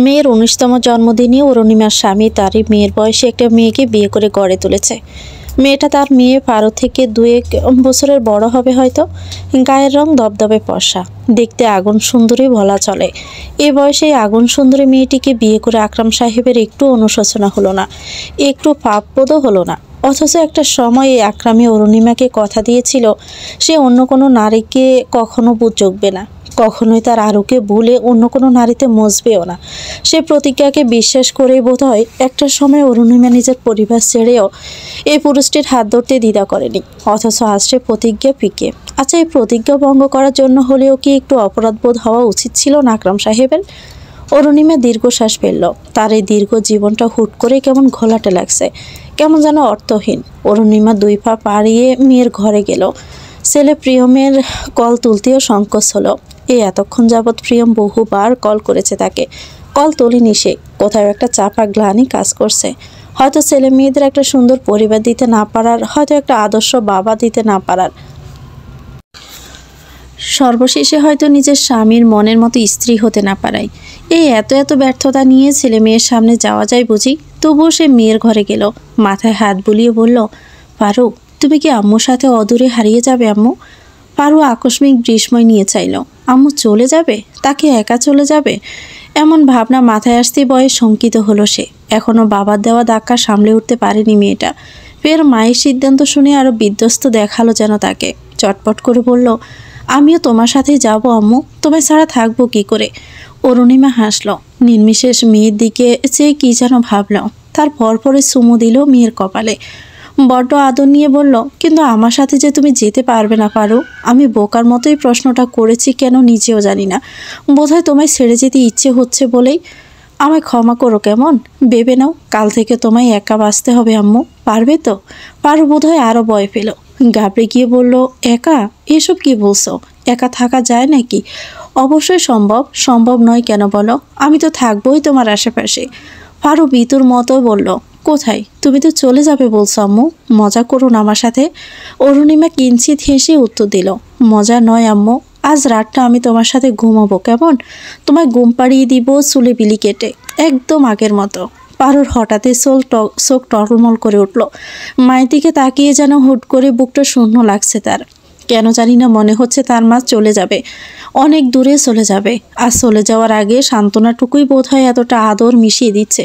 মেয়ের ১৯তম জন্মদিনে অরুণিমার স্বামী তারই মেয়ের বয়সে একটা মেয়েকে বিয়ে করে গড়ে তুলেছে। মেয়েটা তার মেয়ে পারো থেকে ২-১ বছরের বড় হবে হয়তো। গায়ের রং দবদবে ফর্সা, দেখতে আগুন সুন্দরী বলা চলে। এ বয়সে এই আগুন সুন্দরী মেয়েটিকে বিয়ে করে আকরাম সাহেবের একটু অনুশোচনা হলো না, একটু পাপবোধও হলো না। অথচ একটা সময় এই আকরামী অরুণিমাকে কথা দিয়েছিল সে অন্য কোনো নারীকে কখনো বুঝবে না, কখনোই তার আরুকে ভুলে অন্য কোনো নারীতে মজবেও না। সে প্রতিজ্ঞাকে বিশ্বাস করেই বোধহয় একটা সময় অরুণিমা নিজের পরিবার ছেড়েও এই পুরুষটির হাত ধরতে দ্বিধা করেনি। অথচ আজ সে প্রতিজ্ঞা ফিকে। আচ্ছা, এই প্রতিজ্ঞা ভঙ্গ করার জন্য হলেও কি একটু অপরাধবোধ হওয়া উচিত ছিল না আকরাম সাহেবের? অরুণিমা দীর্ঘশ্বাস ফেলল। তার এই দীর্ঘ জীবনটা হুট করে কেমন ঘোলাটে লাগছে, কেমন যেন অর্থহীন। অরুণিমা ২ পা পাড়িয়ে মেয়ের ঘরে গেল। ছেলে প্রিয়মের কল তুলতেও সংকোচ হলো। এতক্ষণ যাবৎ প্রিয়ম বহুবার কল করেছে তাকে, কল তোলেনি সে। কোথাও একটা চাপা গ্লানি কাজ করছে। হয়তো ছেলে মেয়েদের একটা সুন্দর পরিবার দিতে না পারার, হয়তো একটা আদর্শ বাবা দিতে না পারার, সর্বশেষে হয়তো নিজের স্বামীর মনের মতো স্ত্রী হতে না পারায়। এত এত ব্যর্থতা নিয়ে ছেলে মেয়ের সামনে যাওয়া যায় বুঝি। তবুও সে মেয়ের ঘরে গেল, মাথায় হাত বুলিয়ে বলল, পারু, তুমি কি আম্মুর সাথে অদূরে হারিয়ে যাবে আম্মু? পারু আকস্মিক বিস্ময় নিয়ে চাইল। আম্মু চলে যাবে? তাকে একা চলে যাবে? এমন ভাবনা মাথায় আসতে বয়ে শঙ্কিত হলো সে। এখনও বাবার দেওয়া ধাক্কা সামলে উঠতে পারেনি মেয়েটা। ফের মায়ের সিদ্ধান্ত শুনে আরও বিধ্বস্ত দেখালো যেন তাকে। চটপট করে বলল, আমিও তোমার সাথেই যাব আম্মু, তোমায় ছাড়া থাকবো কি করে? অরুণিমা হাসল। নির্বিশেষ মেয়ের দিকে চেয়ে কি যেন ভাবল। তার পরপরে চুমু দিল মেয়ের কপালে। বড্ড আদর নিয়ে বলল, কিন্তু আমার সাথে যে তুমি যেতে পারবে না পারো। আমি বোকার মতোই প্রশ্নটা করেছি কেন নিজেও জানি না। বোধহয় তোমায় ছেড়ে যেতে ইচ্ছে হচ্ছে বলেই। আমায় ক্ষমা করো কেমন? ভেবে নাও কাল থেকে তোমায় একা বাঁচতে হবে আম্মু, পারবে তো? পারো বোধহয় আরও ভয় পেল। ঘাবড়ে গিয়ে বলল, একা? এসব কি বলছো? একা থাকা যায় নাকি? অবশ্যই সম্ভব। সম্ভব নয় কেন বলো? আমি তো থাকবোই তোমার আশেপাশে। পারো বিতুর মতো বলল, কোথায়? তুমি তো চলে যাবে বলছো আম্মু, মজা করুন আমার সাথে। অরুণিমা কিঞ্চিত হেসে উত্তর দিল, মজা নয় আম্মু, আজ রাতটা আমি তোমার সাথে ঘুমাবো কেমন? তোমায় ঘুম পাড়িয়ে দিব চুলে বিলি কেটে, একদম আগের মতো। পারুর হঠাৎই চোখ টলমল করে উঠল। মায়ের দিকে তাকিয়ে যেন হুট করে বুকটা শূন্য লাগছে তার। কেন জানি না মনে হচ্ছে তার মা চলে যাবে, অনেক দূরে চলে যাবে। আর চলে যাওয়ার আগে সান্ত্বনাটুকুই বোধহয় এতটা আদর মিশিয়ে দিচ্ছে।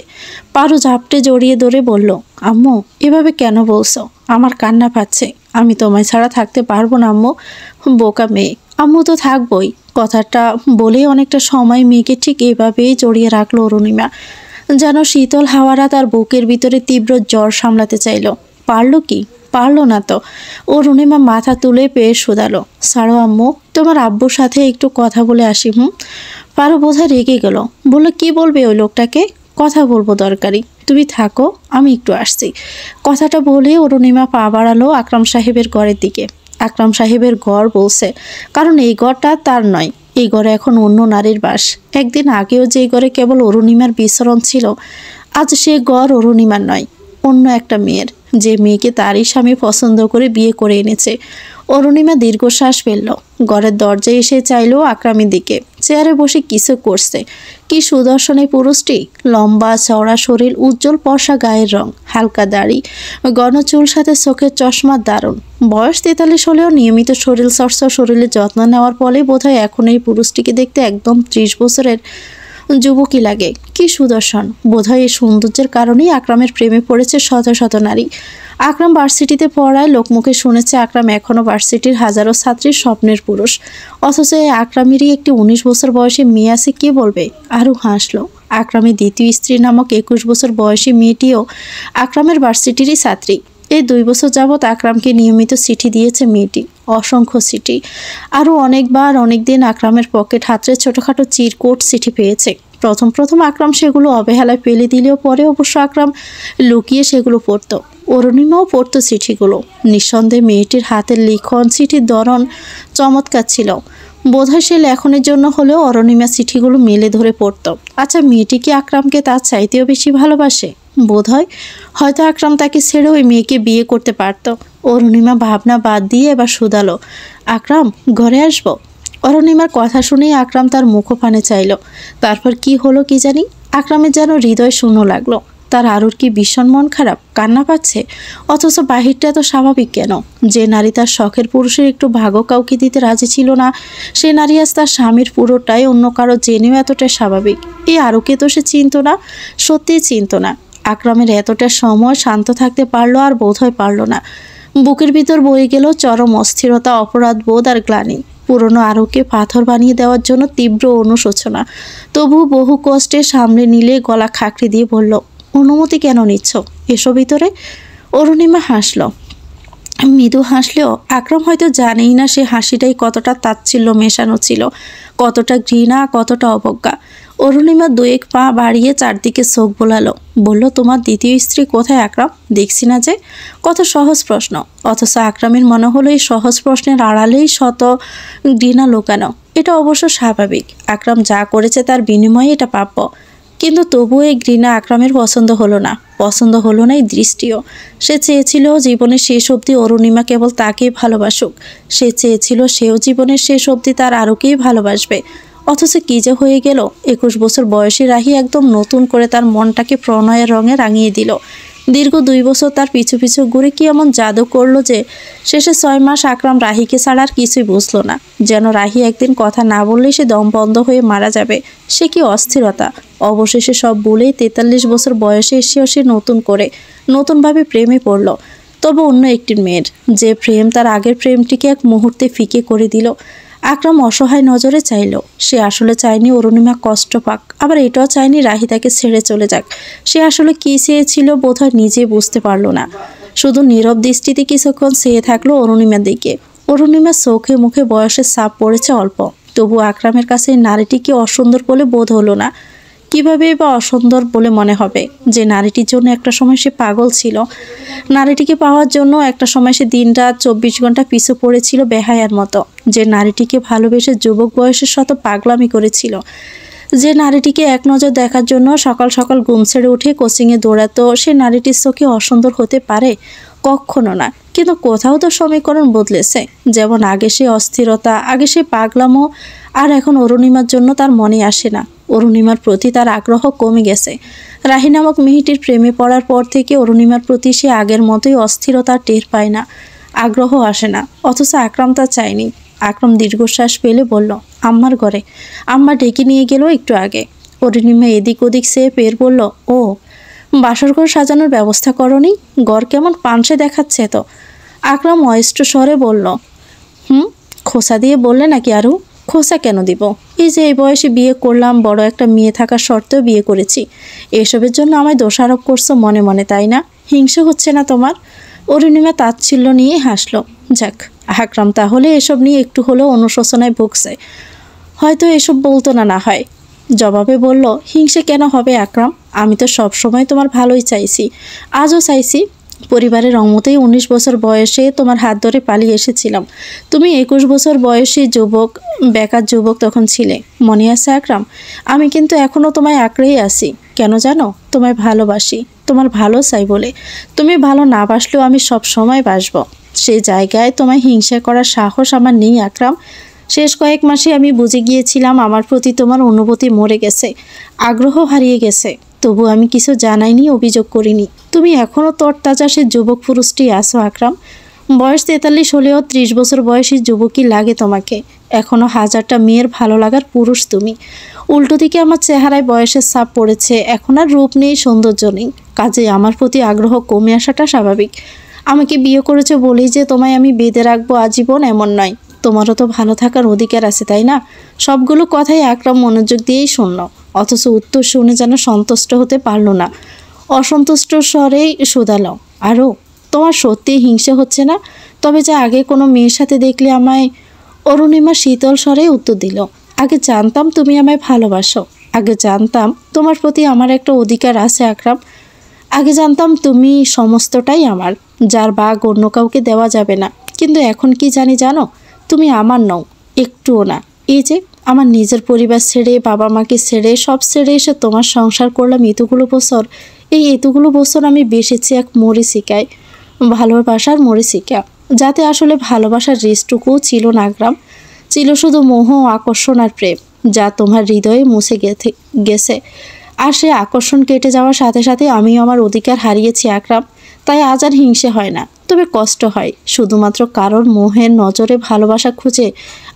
পারু ঝাপটে জড়িয়ে ধরে বলল, আম্মু এভাবে কেন বলছো? আমার কান্না পাচ্ছে। আমি তোমায় ছাড়া থাকতে পারবো না আম্মু। বোকা মেয়ে। আম্মু তো থাকবই। কথাটা বলেই অনেকটা সময় মেয়েকে ঠিক এভাবেই জড়িয়ে রাখলো অরুণিমা। যেন শীতল হাওয়ারা তার বুকের ভিতরে তীব্র জ্বর সামলাতে চাইল। পারল কি? পারলো না তো। অরুণিমা মাথা তুলে পেয়ে শুধালো, ছাড়ো আম্মু, তোমার আব্বুর সাথে একটু কথা বলে আসি। পারো বোধহয় রেগে গেল। বললো, কি বলবে ওই লোকটাকে? কথা বলবো দরকারি, তুমি থাকো, আমি একটু আসছি। কথাটা বলে অরুণিমা পা বাড়ালো আকরাম সাহেবের ঘরের দিকে। আকরাম সাহেবের ঘর বলছে, কারণ এই ঘরটা তার নয়। এই ঘরে এখন অন্য নারীর বাস। একদিন আগেও যে ঘরে কেবল অরুণিমার বিচরণ ছিল, আজ সে ঘর অরুণিমার নয়, অন্য একটা মেয়ের, যে মেয়েকে তারই স্বামী পছন্দ করে বিয়ে করে এনেছে। অরুণিমা দীর্ঘশ্বাস ফেলল। ঘরের দরজায় এসে চাইল আকরামের দিকে। চেয়ারে বসে কিছু করছে। কি সুদর্শন এই পুরুষটি! লম্বা চওড়া শরীর, উজ্জ্বল ফর্সা গায়ের রং, হালকা দাড়ি, ঘন চুল, সাথে চোখের চশমা দারুণ। বয়স 43 হলেও নিয়মিত শরীর চর্চা, শরীরের যত্ন নেওয়ার ফলে বোধহয় এখন এই পুরুষটিকে দেখতে একদম 30 বছরের যুবকই লাগে। কি সুদর্শন! বোধহয় এই সৌন্দর্যের কারণেই আকরামের প্রেমে পড়েছে শত শত নারী। আকরাম ভার্সিটিতে পড়ায় লোকমুখে শুনেছে আকরাম এখনও ভার্সিটির হাজারো ছাত্রীর স্বপ্নের পুরুষ। অথচ এই আকরামেরই একটি 19 বছর বয়সী মেয়ে আছে, কে বলবে? আরও হাসলো। আকরামের দ্বিতীয় স্ত্রী নামক 21 বছর বয়সী মেয়েটিও আকরামের ভার্সিটিরই ছাত্রী। এই 2 বছর যাবৎ আকরামকে নিয়মিত চিঠি দিয়েছে মেয়েটি, অসংখ্য চিঠি। আরও অনেকবার অনেকদিন আকরামের পকেট হাতড়ে ছোটোখাটো চিরকুট চিঠি পেয়েছে। প্রথম আকরাম সেগুলো অবহেলায় ফেলে দিলেও পরে অবশ্য আকরাম লুকিয়ে সেগুলো পড়তো। অরুণিমাও পড়তো চিঠিগুলো। নিঃসন্দেহে মেয়েটির হাতের লিখন, চিঠির ধরন চমৎকার ছিল। বোধহয় সে লেখনের জন্য হলেও অরুণিমা চিঠিগুলো মেলে ধরে পড়তো। আচ্ছা, মেয়েটি কি আকরামকে তার চাইতেও বেশি ভালোবাসে? বোধহয়। হয়তো আকরাম তাকে ছেড়ে ওই মেয়েকে বিয়ে করতে পারত। অরুণিমা ভাবনা বাদ দিয়ে এবার শুধালো, আকরাম ঘরে আসবো? অরুণিমার কথা শুনেই আকরাম তার মুখপানে চাইল। তারপর কি হলো কি জানি, আকরামের যেন হৃদয় শূন্য লাগলো। তার আরুর কি ভীষণ মন খারাপ, কান্না পাচ্ছে, অথচ বাহিরটা এত স্বাভাবিক কেন? যে নারী তার শখের পুরুষের একটু ভাগও কাউকে দিতে রাজি ছিল না, সে নারী আজ তার স্বামীর পুরোটাই অন্য কারো জেনেও এতটা স্বাভাবিক। এই আরুকে তো সে চিনত না, সত্যিই চিনত না। আকরামের এতটা সময় শান্ত থাকতে পারলো আর বোধহয় পারলো না। বুকের ভিতর বয়ে গেল চরম অস্থিরতা, অপরাধ বোধ আর গ্লানি। পুরনো আরুকে পাথর বানিয়ে দেওয়ার জন্য তীব্র অনুশোচনা। তবু বহু কষ্টে সামনে নিলে গলা খাকড়ি দিয়ে বলল, অনুমতি কেন নিচ্ছ, এসো ভিতরে। অরুণিমা হাসল, মৃদু হাসলেও আকরাম হয়তো জানেই না সে হাসিটাই কতটা তাচ্ছিল্য মেশানো ছিল, কতটা ঘৃণা, কতটা অবজ্ঞা। অরুণিমা দুয়েক পা বাড়িয়ে চারদিকে চোখ বোলালো, বলল, তোমার দ্বিতীয় স্ত্রী কোথায় আকরাম? দেখছি না যে। কত সহজ প্রশ্ন, অথচ আকরামের মনে হলো এই সহজ প্রশ্নের আড়ালেই শত ঘৃণা লুকানো। এটা অবশ্য স্বাভাবিক, আকরাম যা করেছে তার বিনিময়ে এটা প্রাপ্য। কিন্তু তবুও এই ঘৃণা আকরামের পছন্দ হলো না। পছন্দ হলো না এই দৃষ্টিও। সে চেয়েছিল জীবনের শেষ অবধি অরুণিমা কেবল তাকেই ভালোবাসুক। সে চেয়েছিল সেও জীবনের শেষ অবধি তার আরুকেই ভালোবাসবে। অথচ কি যে হয়ে গেল, 21 বছর বয়সী রাহি একদম নতুন করে তার মনটাকে প্রণয়ের রঙে রাঙিয়ে দিল। দীর্ঘ 2 বছর তার পিছু পিছু ঘুরে কি এমন জাদু করলো যে শেষে 6 মাস আকরাম রাহিকে ছাড়া আর কিছুই বুঝলো না। যেন রাহি একদিন কথা না বললেই সে দম বন্ধ হয়ে মারা যাবে। সে কি অস্থিরতা! অবশেষে সব বলেই 43 বছর বয়সে এসেও সে নতুনভাবে প্রেমে পড়ল, তবে অন্য একটি মেয়ের, যে প্রেম তার আগের প্রেমটিকে এক মুহূর্তে ফিকে করে দিল। আকরাম অসহায় নজরে চাইল। সে আসলে চায়নি অরুণিমা কষ্ট পাক, আবার এটাও চায়নি রাহি তাকে ছেড়ে চলে যাক। সে আসলে কী চেয়েছিল বোধহয় নিজে বুঝতে পারল না। শুধু নীরব দৃষ্টিতে কিছুক্ষণ চেয়ে থাকলো অরুণিমার দিকে। অরুণিমার চোখে মুখে বয়সের ছাপ পড়েছে অল্প, তবু আকরামের কাছে এই নারীটিকে অসুন্দর বলে বোধ হলো না। কিভাবে বা অসুন্দর বলে মনে হবে? যে নারীটির জন্য একটা সময় সে পাগল ছিল, নারীটিকে পাওয়ার জন্য একটা সময় সে দিনরাত 24 ঘন্টা পিছু পড়েছিল বেহায়ার মতো, যে নারীটিকে ভালোবেসে যুবক বয়সের শত পাগলামি করেছিল, যে নারীটিকে এক নজর দেখার জন্য সকাল সকাল ঘুম ছেড়ে উঠে কোচিংয়ে দৌড়াতো, সে নারীটির চোখে অসুন্দর হতে পারে? কখনো না। কিন্তু কোথাও তো সমীকরণ বদলেছে। যেমন আগে সে অস্থিরতা, আগে সে পাগলামো, আর এখন অরুণিমার জন্য তার মনে আসে না। অরুণিমার প্রতি তার আগ্রহ কমে গেছে। রাহি নামক মেয়েটির প্রেমে পড়ার পর থেকে অরুণিমার প্রতি সে আগের মতোই অস্থিরতা টের পায় না, আগ্রহ আসে না। অথচ আকরাম তা চায়নি। আকরাম দীর্ঘশ্বাস ফেলে বলল, আম্মার ঘরে। আম্মা ডেকে নিয়ে গেল একটু আগে। অরুণিমা এদিক ওদিক সে পের বলল, ও, বাসর ঘর সাজানোর ব্যবস্থা করনি? ঘর কেমন পানসে দেখাচ্ছে তো। আকরাম অস্ট স্বরে বলল, খোসা দিয়ে বললে নাকি আরু? খোসা কেন দিব? এই যে এই বয়সে বিয়ে করলাম, বড় একটা মেয়ে থাকার শর্তেও বিয়ে করেছি। এসবের জন্য আমায় দোষারোপ করছো মনে মনে, তাই না? হিংসে হচ্ছে না তোমার? অরুণিমা তাচ্ছিল্য নিয়ে হাসল। যাক, আকরাম তাহলে এসব নিয়ে একটু হলেও অনুশোচনায় ভুগছে। হয়তো এসব বলতো না, না হয়। জবাবে বলল, হিংসে কেন হবে আকরাম? আমি তো সব সময় তোমার ভালোই চাইছি, আজও চাইছি। পরিবারের অমতেই 19 বছর বয়সে তোমার হাত ধরে পালিয়ে এসেছিলাম। তুমি 21 বছর বয়সী বেকার যুবক তখন ছিলে, মনে আছে আকরাম? আমি কিন্তু এখনও তোমায় আঁকড়েই আছি। কেন জানো? তোমায় ভালোবাসি, তোমার ভালো চাই বলে। তুমি ভালো না বাসলেও আমি সব সময় বাসবো। সেই জায়গায় তোমায় হিংসা করার সাহস আমার নেই আকরাম। শেষ কয়েক মাসে আমি বুঝে গিয়েছিলাম আমার প্রতি তোমার অনুভূতি মরে গেছে, আগ্রহ হারিয়ে গেছে। তবু আমি কিছু জানাইনি, অভিযোগ করিনি। তুমি এখনও তরতাজা সে যুবক পুরুষটি আছো আকরাম। বয়স 43 হলেও 30 বছর বয়সী যুবকই লাগে তোমাকে। এখনও হাজারটা মেয়ের ভালো লাগার পুরুষ তুমি। উল্টো দিকে আমার চেহারায় বয়সের ছাপ পড়েছে, এখন আর রূপ নেই, সৌন্দর্য নেই। কাজে আমার প্রতি আগ্রহ কমে আসাটা স্বাভাবিক। আমাকে বিয়ে করেছো বলেই যে তোমায় আমি বেঁধে রাখবো আজীবন, এমন নয়। তোমারও তো ভালো থাকার অধিকার আছে, তাই না? সবগুলো কথাই আকরাম মনোযোগ দিয়েই শুনল, অথচ উত্তর শুনে যেন সন্তুষ্ট হতে পারল না। অসন্তুষ্ট স্বরেই শুধালো, আরও তোমার সত্যিই হিংসে হচ্ছে না? তবে যা আগে কোনো মেয়ের সাথে দেখলে আমায়। অরুণিমা শীতল স্বরে উত্তর দিল, আগে জানতাম তুমি আমায় ভালোবাসো। আগে জানতাম তোমার প্রতি আমার একটা অধিকার আছে আকরাম। আগে জানতাম তুমি সমস্তটাই আমার, যার ভাগ অন্য কাউকে দেওয়া যাবে না। কিন্তু এখন কি জানো? তুমি আমার নও, একটুও না। এই যে আমার নিজের পরিবার ছেড়ে, বাবা মাকে ছেড়ে, সব ছেড়ে এসে তোমার সংসার করলাম এতগুলো বছর। এই এতগুলো বছর আমি বেসেছি এক মরিচিকায়, ভালোবাসার মরিচিকা, যাতে আসলে ভালোবাসার রেশটুকুও ছিল না আকরাম। ছিল শুধু মোহ, আকর্ষণ আর প্রেম, যা তোমার হৃদয়ে মুছে গেছে। আর সে আকর্ষণ কেটে যাওয়ার সাথে সাথে আমিও আমার অধিকার হারিয়েছি আকরাম। তাই আজ আর হিংসে হয় না, তবে কষ্ট হয়, শুধুমাত্র কারোর মোহের নজরে ভালোবাসা খুঁজে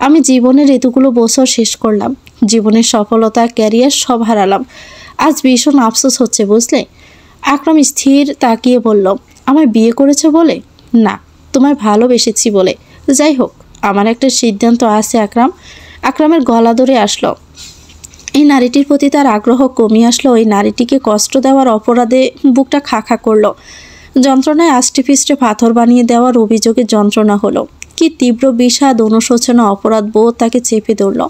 আমি জীবনের এতগুলো বছর শেষ করলাম। জীবনের সফলতা, ক্যারিয়ার সব হারালাম। আজ ভীষণ আফসোস হচ্ছে, বুঝলে? আকরাম স্থির তাকিয়ে বলল, আমায় বিয়ে করেছো বলে? না, তোমায় ভালোবেসেছি বলে। যাই হোক, আমার একটা সিদ্ধান্ত আছে আকরাম। আকরামের গলা ধরে আসলো। এই নারীটির প্রতি তার আগ্রহ কমিয়ে আসলো। ওই নারীটিকে কষ্ট দেওয়ার অপরাধে বুকটা খা খা করলো। যন্ত্রণায় আষ্টেপৃষ্ঠে পাথর বানিয়ে দেওয়ার অভিযোগে যন্ত্রণা হলো। কি তীব্র বিষাদ, অনুশোচনা, অপরাধ বোধ তাকে চেপে ধরল।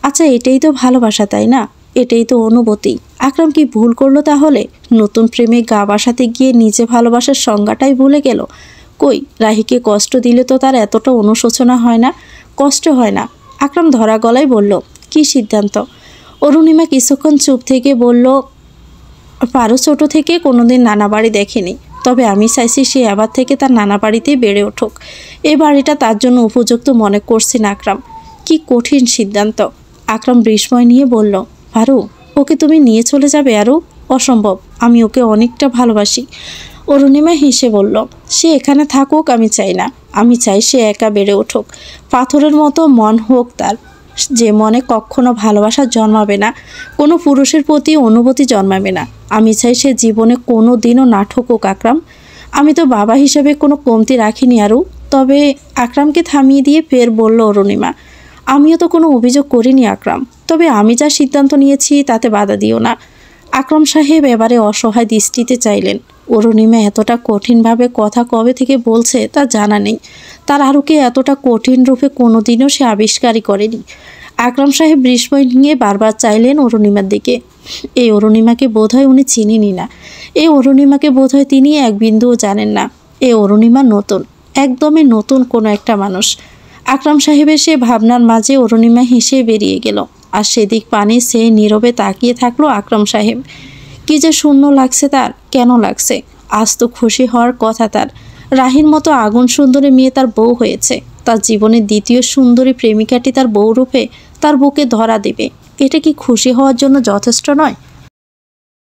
আচ্ছা, এটাই তো ভালোবাসা, তাই না? এটাই তো অনুভূতি। আকরাম কি ভুল করলো তাহলে? নতুন প্রেমে গা বাসাতে গিয়ে নিজে ভালোবাসার সংজ্ঞাটাই ভুলে গেল। কই, রাহিকে কষ্ট দিলে তো তার এতটা অনুশোচনা হয় না, কষ্ট হয় না। আকরাম ধরা গলায় বলল, কি সিদ্ধান্ত? অরুণিমা কিছুক্ষণ চুপ থেকে বলল, পারো ছোট থেকে কোনোদিন নানা বাড়ি দেখেনি, তবে আমি চাইছি সে এবার থেকে তার নানা বাড়িতেই বেড়ে উঠুক। এ বাড়িটা তার জন্য উপযুক্ত মনে করছি না আকরাম। কি কঠিন সিদ্ধান্ত। আকরাম বিস্ময় নিয়ে বলল, পারো, ওকে তুমি নিয়ে চলে যাবে? আরও অসম্ভব, আমি ওকে অনেকটা ভালোবাসি। অরুণিমা হেসে বলল, সে এখানে থাকুক, আমি চাই না। আমি চাই সে একা বেড়ে উঠুক। পাথরের মতো মন হোক তার, যে মনে কখনো ভালোবাসা জন্মাবে না, কোনো পুরুষের প্রতি অনুভূতি জন্মাবে না। আমি চাই সে জীবনে কোনো দিনও না ঠকুক আকরাম। আমি তো বাবা হিসেবে কোনো কমতি রাখিনি আরও। তবে আকরামকে থামিয়ে দিয়ে ফের বলল অরুণিমা, আমিও তো কোনো অভিযোগ করিনি আকরাম, তবে আমি যা সিদ্ধান্ত নিয়েছি তাতে বাধা দিও না। আকরাম সাহেব এবারে অসহায় দৃষ্টিতে চাইলেন। অরুণিমা এতটা কঠিনভাবে কথা কবে থেকে বলছে তা জানা নেই। তার আরুকে এতটা কঠিন রূপে কোনোদিনও সে আবিষ্কারই করেনি। আকরাম সাহেব বিস্ময় নিয়ে বারবার চাইলেন অরুণিমার দিকে। এই অরুণিমাকে বোধহয় উনি চিনেনই না। এই অরুণিমাকে বোধহয় তিনি এক বিন্দুও জানেন না। এই অরুণিমা নতুন, একদমই নতুন কোনো একটা মানুষ। আকরাম সাহেবের সে ভাবনার মাঝে অরুণিমা হেসে বেরিয়ে গেল। আর সেদিক পানে সে নীরবে তাকিয়ে থাকলো আকরাম সাহেব। কি যে শূন্য লাগছে তার, কেন লাগছে? আজ তো খুশি হওয়ার কথা তার। রাহির মতো আগুন সুন্দরী মেয়ে তার বউ হয়েছে। তার জীবনের দ্বিতীয় সুন্দরী প্রেমিকাটি তার বউ রূপে তার বুকে ধরা দেবে। এটা কি খুশি হওয়ার জন্য যথেষ্ট নয়?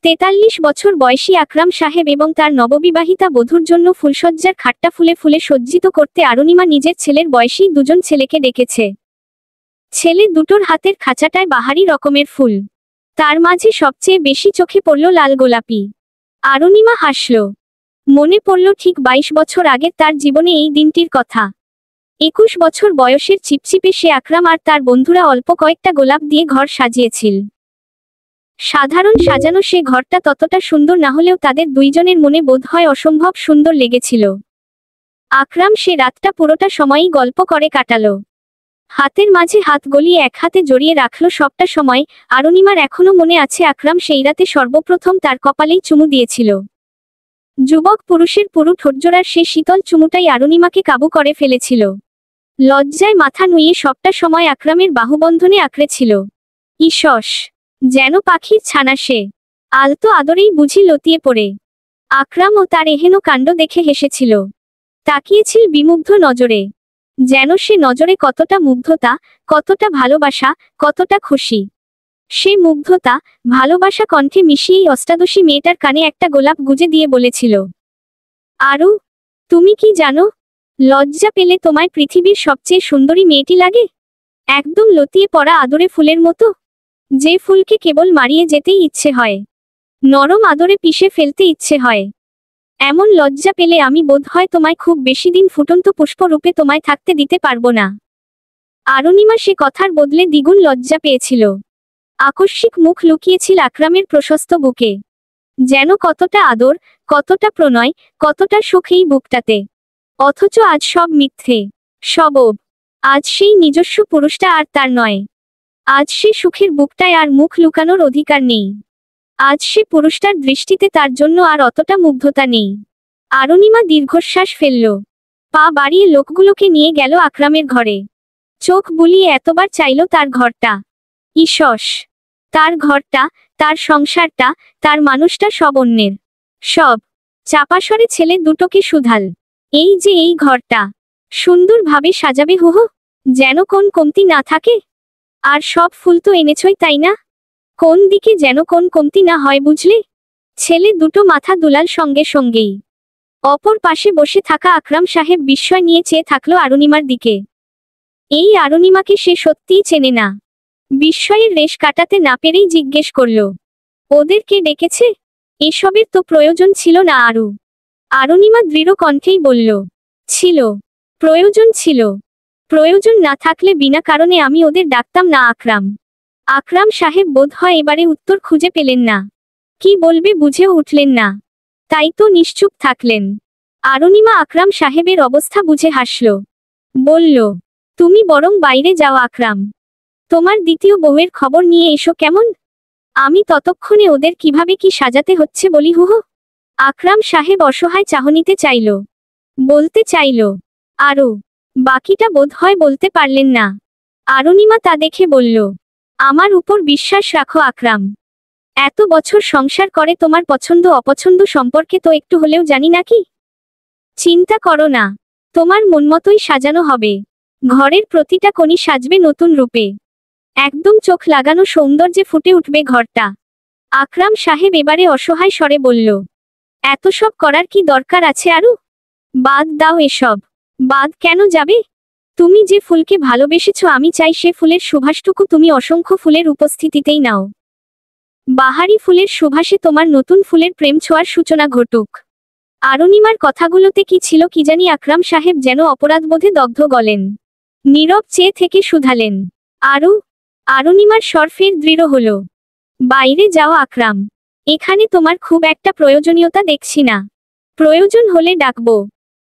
৪৩ বছর বয়সী আকরাম সাহেব এবং তার নববিবাহিতা বধূর জন্য ফুলশয্যার খাটটা ফুলে ফুলে সজ্জিত করতে অরুণিমা নিজের ছেলের বয়সী দুজন ছেলেকে ডেকেছে। ছেলে দুটোর হাতের খাঁচাটায় বাহারি রকমের ফুল। তার মাঝে সবচেয়ে বেশি চোখে পড়ল লাল গোলাপি। অরুণিমা হাসল। মনে পড়ল ঠিক ২২ বছর আগে তার জীবনে এই দিনটির কথা। ২১ বছর বয়সের চিপচিপে সে আকরাম আর তার বন্ধুরা অল্প কয়েকটা গোলাপ দিয়ে ঘর সাজিয়েছিল। সাধারণ সাজানো সে ঘরটা ততটা সুন্দর না হলেও তাদের দুইজনের মনে বোধ হয় অসম্ভব সুন্দর লেগেছিল। আকরাম সে রাতটা পুরোটা সময়ই গল্প করে কাটালো। হাতের মাঝে হাত গলিয়ে এক হাতে জড়িয়ে রাখল সবটা সময়। অরুণিমার এখনো মনে আছে আকরাম সেই রাতে সর্বপ্রথম তার কপালেই চুমু দিয়েছিল। যুবক পুরুষের পুরু ঠোঁটজোড়ার সে শীতল চুমুটাই অরুণিমাকে কাবু করে ফেলেছিল। লজ্জায় মাথা নুইয়ে সবটা সময় আকরামের বাহুবন্ধনে আঁকড়ে ছিল। ইসস, যেন পাখির ছানা সে। আলতো আদরেই বুঝি লতিয়ে পড়ে। আকরাম ও তার এহেন কাণ্ড দেখে হেসেছিল। তাকিয়েছিল বিমুগ্ধ নজরে। যেন সে নজরে কতটা মুগ্ধতা, কতটা ভালোবাসা, কতটা খুশি। সে মুগ্ধতা, ভালোবাসা কণ্ঠে মিশিয়েই অষ্টাদশী মেয়েটার কানে একটা গোলাপ গুজে দিয়ে বলেছিল, আরু, তুমি কি জানো, লজ্জা পেলে তোমায় পৃথিবীর সবচেয়ে সুন্দরী মেয়েটি লাগে। একদম লতিয়ে পড়া আদরে ফুলের মতো, যে ফুলকে কেবল মারিয়ে যেতেই ইচ্ছে হয়, নরম আদরে পিষে ফেলতে ইচ্ছে হয়। এমন লজ্জা পেলে আমি বোধ হয় তোমায় খুব বেশি দিন ফুটন্ত পুষ্পরূপে তোমায় থাকতে দিতে পারবো না। অরুণিমা সে কথার বদলে দ্বিগুণ লজ্জা পেয়েছিল। আকস্মিক মুখ লুকিয়েছিল আকরামের প্রশস্ত বুকে। যেন কতটা আদর, কতটা প্রণয়, কতটা সুখ এই বুকটাতে। অথচ আজ সব মিথ্যে, সবব। আজ সেই নিজস্ব পুরুষটা আর তার নয়। আজ সে সুখের বুকটায় আর মুখ লুকানোর অধিকার নেই। আজ সে পুরুষটার দৃষ্টিতে তার জন্য আর অতটা মুগ্ধতা নেই। অরুণিমা দীর্ঘশ্বাস ফেলল। পা বাড়িয়ে লোকগুলোকে নিয়ে গেল আকরামের ঘরে। চোখ বুলিয়ে এতবার চাইল তার ঘরটা। ইসস, তার ঘরটা, তার সংসারটা, তার মানুষটা সব অন্যের। সব। চাপাসরে ছেলে দুটোকে শুধাল, এই যে এই ঘরটা সুন্দরভাবে সাজাবে হুহু। যেন কোন কমতি না থাকে। আর সব ফুল তো এনেছই, তাই না? কোন দিকে যেন কোন কমতি না হয়, বুঝলে? ছেলে দুটো মাথা দুলাল সঙ্গে সঙ্গেই। অপর পাশে বসে থাকা আকরাম সাহেব বিস্ময় নিয়ে চেয়ে থাকলো অরুণিমার দিকে। এই অরুণিমাকে সে সত্যিই চেনে না। বিস্ময়ের রেশ কাটাতে না পেরেই জিজ্ঞেস করল, ওদের কে ডেকেছে? এসবের তো প্রয়োজন ছিল না আরু। অরুণিমা দৃঢ় কণ্ঠেই বলল, ছিল, প্রয়োজন ছিল। প্রয়োজন না থাকলে বিনা কারণে আমি ওদের ডাকতাম না আকরাম। আকরাম সাহেব বোধহয় এবারে উত্তর খুঁজে পেলেন না। কি বলবে বুঝেও উঠলেন না, তাই তো নিশ্চুপ থাকলেন। অরুণিমা আকরাম সাহেবের অবস্থা বুঝে হাসল। বলল, তুমি বরং বাইরে যাও আকরাম। তোমার দ্বিতীয় বউয়ের খবর নিয়ে এসো কেমন? আমি ততক্ষণে ওদের কিভাবে কি সাজাতে হচ্ছে বলি। হুহু। আকরাম সাহেব অসহায় চাহনিতে চাইল, বলতে চাইল আরো, বাকিটা বোধহয় বলতে পারলেন না। অরুণিমা তা দেখে বলল, আমার উপর বিশ্বাস রাখো আকরাম। এত বছর সংসার করে তোমার পছন্দ অপছন্দ সম্পর্কে তো একটু হলেও জানি নাকি? চিন্তা করো না, তোমার মন মতোই সাজানো হবে। ঘরের প্রতিটা কোণই সাজবে নতুন রূপে। একদম চোখ লাগানো সৌন্দর্যে ফুটে উঠবে ঘরটা। আকরাম সাহেব এবারে অসহায় স্বরে বলল, এত সব করার কি দরকার আছে আরু? বাদ দাও এসব। বাদ কেন যাবে? তুমি যে ফুলকে ভালোবেসেছ, আমি চাই সে ফুলের সুবাসটুকু তুমি অসংখ্য ফুলের উপস্থিতিতেই নাও। বাহারি ফুলের সুবাসে তোমার নতুন ফুলের প্রেম ছোঁয়ার সূচনা ঘটুক। অরুণিমার কথাগুলোতে কি ছিল কি জানি, আকরাম সাহেব যেন অপরাধবোধে দগ্ধ গলেন। নীরব চেয়ে থেকে শুধালেন, আরু? অরুণিমার স্বর ফের দৃঢ় হল, বাইরে যাও আকরাম। এখানে তোমার খুব একটা প্রয়োজনীয়তা দেখছি না। প্রয়োজন হলে ডাকবো।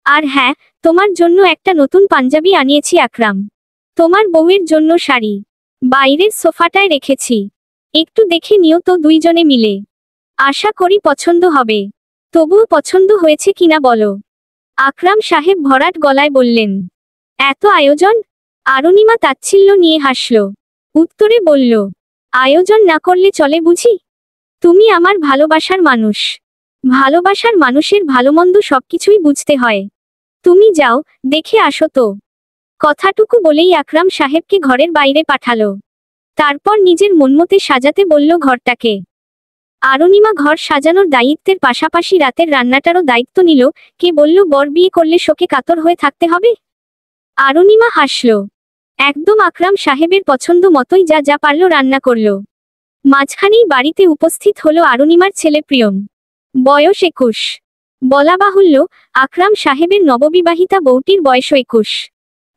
আর হ্যাঁ, তোমার জন্য একটা নতুন পাঞ্জাবি আনিয়েছি আকরাম। তোমার বউয়ের জন্য শাড়ি বাইরের সোফাটায় রেখেছি, একটু দেখে নিও তো দুইজনে মিলে। আশা করি পছন্দ হবে। তবুও পছন্দ হয়েছে কিনা বলো। আকরাম সাহেব ভরাট গলায় বললেন, এত আয়োজন? অরুণিমা তাচ্ছিল্য নিয়ে হাসল। উত্তরে বলল, আয়োজন না করলে চলে বুঝি? তুমি আমার ভালোবাসার মানুষ। ভালোবাসার মানুষের ভালোমন্দ সবকিছুই বুঝতে হয়। তুমি যাও, দেখে আসো তো। কথাটুকু বলেই আকরাম সাহেবকে ঘরের বাইরে পাঠালো। তারপর নিজের মনমতে সাজাতে বলল ঘরটাকে। অরুণিমা ঘর সাজানোর দায়িত্বের পাশাপাশি রাতের রান্নাটারও দায়িত্ব নিল। কে বলল বর বিয়ে করলে শোকে কাতর হয়ে থাকতে হবে? অরুণিমা হাসল। একদম আকরাম সাহেবের পছন্দ মতোই যা যা পারল রান্না করল। মাঝখানেই বাড়িতে উপস্থিত হলো অরুণিমার ছেলে প্রিয়ম। বয়স 21। বলা বাহুল্য, আকরাম সাহেবের নববিবাহিতা বউটির বয়স 21।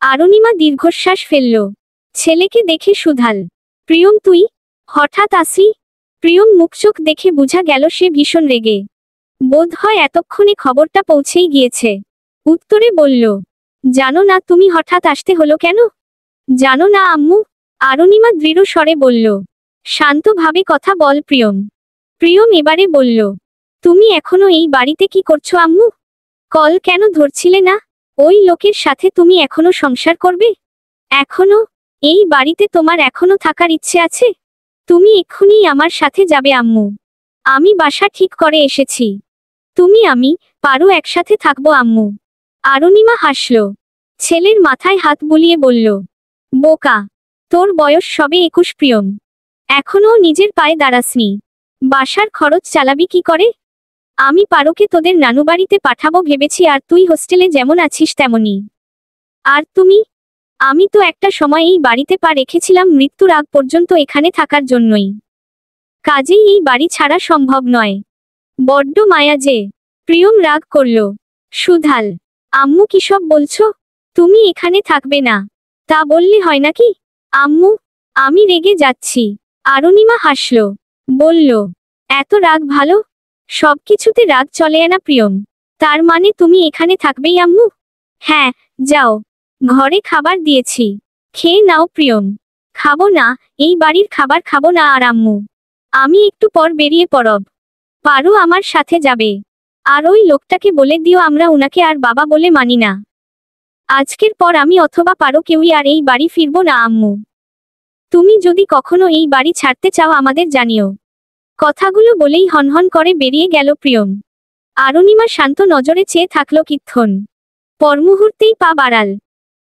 অরুণিমা দীর্ঘশ্বাস ফেলল। ছেলেকে দেখে শুধাল, প্রিয়ম তুই হঠাৎ আসি? প্রিয়ম মুখচোখ দেখে বোঝা গেল সে ভীষণ রেগে। বোধহয় এতক্ষণে খবরটা পৌঁছেই গিয়েছে। উত্তরে বলল, জানো না তুমি হঠাৎ আসতে হলো কেন? জানো না আম্মু? অরুণিমা দৃঢ় স্বরে বলল। শান্তভাবে কথা বল প্রিয়ম। প্রিয়ম এবারে বলল, তুমি এখনো এই বাড়িতে কি করছো আম্মু? কল কেন ধরছিলে না? ওই লোকের সাথে তুমি এখনো সংসার করবে? এখনো? এই বাড়িতে তোমার এখনো থাকার ইচ্ছে আছে? তুমি এক্ষুনি আমার সাথে যাবে আম্মু। আমি বাসা ঠিক করে এসেছি। তুমি আমি পারো একসাথে থাকবো আম্মু। অরুণিমা হাসল। ছেলের মাথায় হাত বুলিয়ে বলল, বোকা, তোর বয়স সবে 21 প্রিয়ম। এখনো নিজের পায়ে দাঁড়াসনি। বাসার খরচ চালাবি কি করে? আমি পারোকে তোদের নানুবাড়িতে পাঠাবো ভেবেছি, আর তুই হোস্টেলে যেমন আছিস তেমনই। আর তুমি? আমি তো একটা সময় এই বাড়িতে পা রেখেছিলাম মৃত্যুর আগ পর্যন্ত এখানে থাকার জন্যই। কাজেই এই বাড়ি ছাড়া সম্ভব নয়। বড্ড মায়া যে। প্রিয়ম রাগ করল। শুধাল, আম্মু কিসব বলছো? তুমি এখানে থাকবে না তা বললে হয় নাকি? আম্মু, আমি রেগে যাচ্ছি। অরুণিমা হাসল। বলল, এত রাগ ভালো? সবকিছুতে রাগ চলে না প্রিয়ম। তার মানে তুমি এখানে থাকবেই আম্মু? হ্যাঁ, যাও। ঘরে খাবার দিয়েছি, খেয়ে নাও প্রিয়ম। খাবো না, এই বাড়ির খাবার খাবো না আর আম্মু। আমি একটু পর বেরিয়ে পড়ব। পারো আমার সাথে যাবে। আর ওই লোকটাকে বলে দিও আমরা উনাকে আর বাবা বলে মানি না। আজকের পর আমি অথবা পারো কেউই আর এই বাড়ি ফিরবো না আম্মু। তুমি যদি কখনো এই বাড়ি ছাড়তে চাও আমাদের জানিও। কথাগুলো বলেই হনহন করে বেরিয়ে গেল প্রিয়ম। অরুণিমা শান্ত নজরে চেয়ে থাকলো কিক্ষণ। পরমুহূর্তেই পা বাড়াল।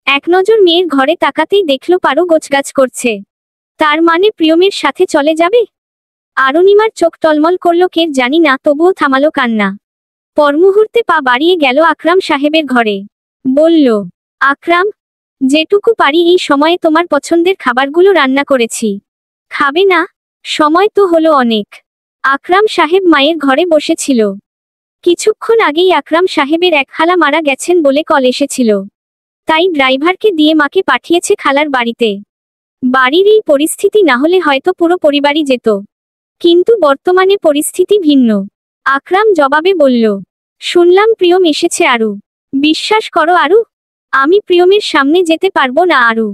এক নজর মেয়ের ঘরে তাকাতেই দেখল পারো গোছগাছ করছে। তার মানে প্রিয়মের সাথে চলে যাবে? অরুণিমার চোখ টলমল করলো, কে জানি না, তবুও থামালো কান্না। পরমুহূর্তে পা বাড়িয়ে গেল আকরাম সাহেবের ঘরে। বলল, আকরাম, যেটুকু পারি এই সময়ে তোমার পছন্দের খাবারগুলো রান্না করেছি। খাবে না? সময় তো হলো অনেক। আকরাম সাহেব মায়ের ঘরে বসেছিল। কিছুক্ষণ আগেই আকরাম সাহেবের এক খালা মারা গেছেন বলে কল এসেছিল। তাই ড্রাইভারকে দিয়ে মাকে পাঠিয়েছে খালার বাড়িতে। বাড়ির এই পরিস্থিতি না হলে হয়তো পুরো পরিবারই যেত, কিন্তু বর্তমানে পরিস্থিতি ভিন্ন। আকরাম জবাবে বলল, শুনলাম প্রিয়ম এসেছে আরু। বিশ্বাস করো আরু, আমি প্রিয়মের সামনে যেতে পারবো না আরু।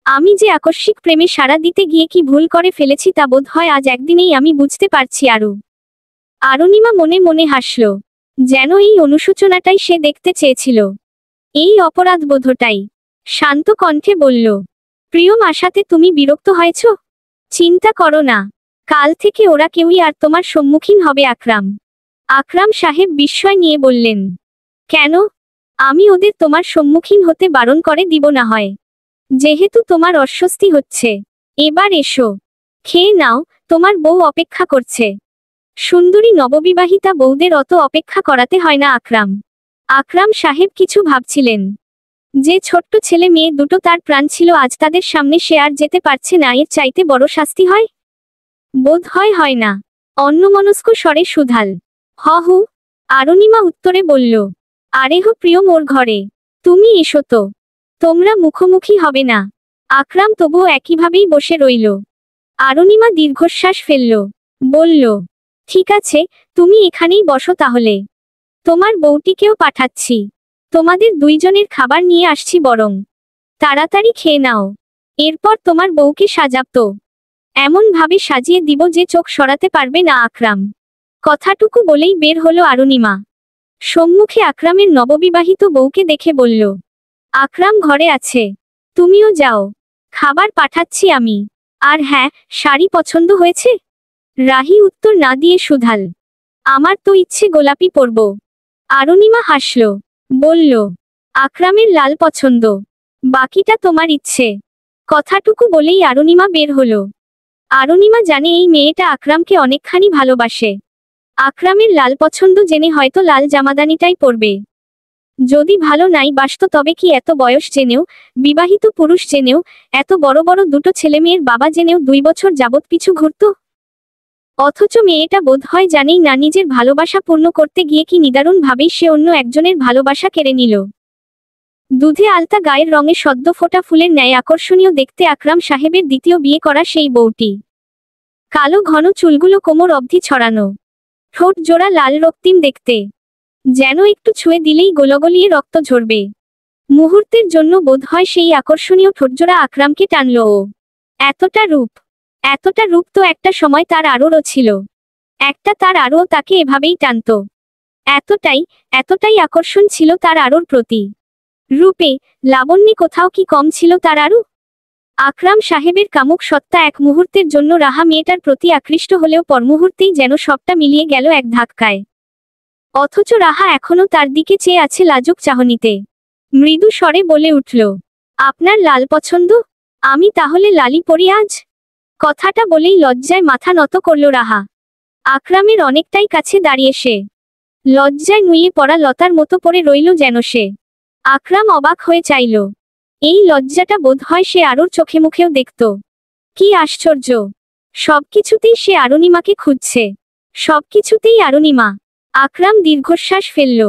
আমি যে আকস্মিক প্রেমে সাড়া দিতে গিয়ে কি ভুল করে ফেলেছি তা বোধ হয় আজ একদিনেই আমি বুঝতে পারছি আরু। অরুণিমা মনে মনে হাসল, যেন এই অনুশোচনাটাই সে দেখতে চেয়েছিল, এই অপরাধবোধটাই। শান্ত কণ্ঠে বলল, প্রিয়ম আশাতে তুমি বিরক্ত হয়েছ? চিন্তা করো না, কাল থেকে ওরা কেউই আর তোমার সম্মুখীন হবে আকরাম। আকরাম সাহেব বিস্ময় নিয়ে বললেন, কেন? আমি ওদের তোমার সম্মুখীন হতে বারণ করে দিব না হয়? যেহেতু তোমার অস্বস্তি হচ্ছে, এবার এসো, খেয়ে নাও, তোমার বউ অপেক্ষা করছে। সুন্দরী নববিবাহিতা বউদের অত অপেক্ষা করাতে হয় না আকরাম। আকরাম সাহেব কিছু ভাবছিলেন। যে ছোট্ট ছেলে মেয়ে দুটো তার প্রাণ ছিল, আজ তাদের সামনে সে আর যেতে পারছে না, এর চাইতে বড় শাস্তি হয়? বোধ হয় না। অন্যমনস্ক স্বরে সুধাল, হু। অরুণিমা উত্তরে বলল, আরে হো প্রিয়ম ওর ঘরে, তুমি এসো তো, তোমরা মুখোমুখি হবে না। আকরাম তবুও একইভাবেই বসে রইল। অরুণিমা দীর্ঘশ্বাস ফেলল, বলল, ঠিক আছে, তুমি এখানেই বসো তাহলে। তোমার বউটিকেও পাঠাচ্ছি, তোমাদের দুইজনের খাবার নিয়ে আসছি, বরং তাড়াতাড়ি খেয়ে নাও। এরপর তোমার বউকে সাজাবো, এমন ভাবে সাজিয়ে দিব যে চোখ সরাতে পারবে না আকরাম। কথাটুকু বলেই বের হলো অরুণিমা। সম্মুখে আকরামের নববিবাহিত বউকে দেখে বলল, আকরাম ঘরে আছে, তুমিও যাও, খাবার পাঠাচ্ছি আমি। আর হ্যাঁ, শাড়ি পছন্দ হয়েছে? রাহি উত্তর না দিয়ে শুধাল, আমার তো ইচ্ছে গোলাপি পরব। অরুণিমা হাসল, বলল, আকরামের লাল পছন্দ, বাকিটা তোমার ইচ্ছে। কথাটুকু বলেই অরুণিমা বের হলো। অরুণিমা জানে এই মেয়েটা আকরামকে অনেকখানি ভালোবাসে। আকরামের লাল পছন্দ জেনে হয়তো লাল জামাদানিটাই পরবে। যদি ভালো নাই বাসত তবে কি এত বয়স জেনেও, বিবাহিত পুরুষ জেনেও, এত বড় বড় দুটো ছেলেমেয়ের বাবা জেনেও 2 বছর যাবৎ পিছু ঘুরত? অথচ মেয়েটা বোধ হয় জানেই না নিজের ভালোবাসা পূর্ণ করতে গিয়ে কি নিদারুণ ভাবেই সে অন্য একজনের ভালোবাসা কেড়ে নিল। দুধে আলতা গায়ের রঙে সদ্য ফোটা ফুলের ন্যায় আকর্ষণীয় দেখতে আকরাম সাহেবের দ্বিতীয় বিয়ে করা সেই বউটি। কালো ঘন চুলগুলো কোমর অবধি ছড়ানো, ঠোঁট জোড়া লাল রক্তিম দেখতে, যেন একটু ছুঁয়ে দিলেই গোলগলিয়ে রক্ত ঝরবে। মুহূর্তের জন্য বোধ হয় সেই আকর্ষণীয় ঠোঁটজোড়া আকরামকে টানল। ও এতটা রূপ তো একটা সময় তার আরও ছিল। তার আরও তাকে এভাবেই টানত। এতটাই আকর্ষণ ছিল তার আরোর প্রতি। রূপে, লাবণ্যে কোথাও কি কম ছিল তার আরও? আকরাম সাহেবের কামুক সত্তা এক মুহূর্তের জন্য রাহা মেয়েটার প্রতি আকৃষ্ট হলেও পরমুহূর্তেই যেন সবটা মিলিয়ে গেল এক ধাক্কায়। অথচ রাহা এখনো তার দিকে চেয়ে আছে লাজুক চাহনিতে। মৃদু স্বরে বলে উঠল, আপনার লাল পছন্দ, আমি তাহলে লালই পরি আজ। কথাটা বলেই লজ্জায় মাথা নত করল রাহা। আকরামের অনেকটাই কাছে দাঁড়িয়ে সে, লজ্জায় নুয়ে পড়া লতার মতো পড়ে রইল যেন সে। আকরাম অবাক হয়ে চাইল। এই লজ্জাটা বোধ হয় সে আরুর চোখে মুখেও দেখত। কি আশ্চর্য! সবকিছুতেই সে অরুণিমাকে খুঁজছে, সবকিছুতেই অরুণিমা। আকরাম দীর্ঘশ্বাস ফেলল।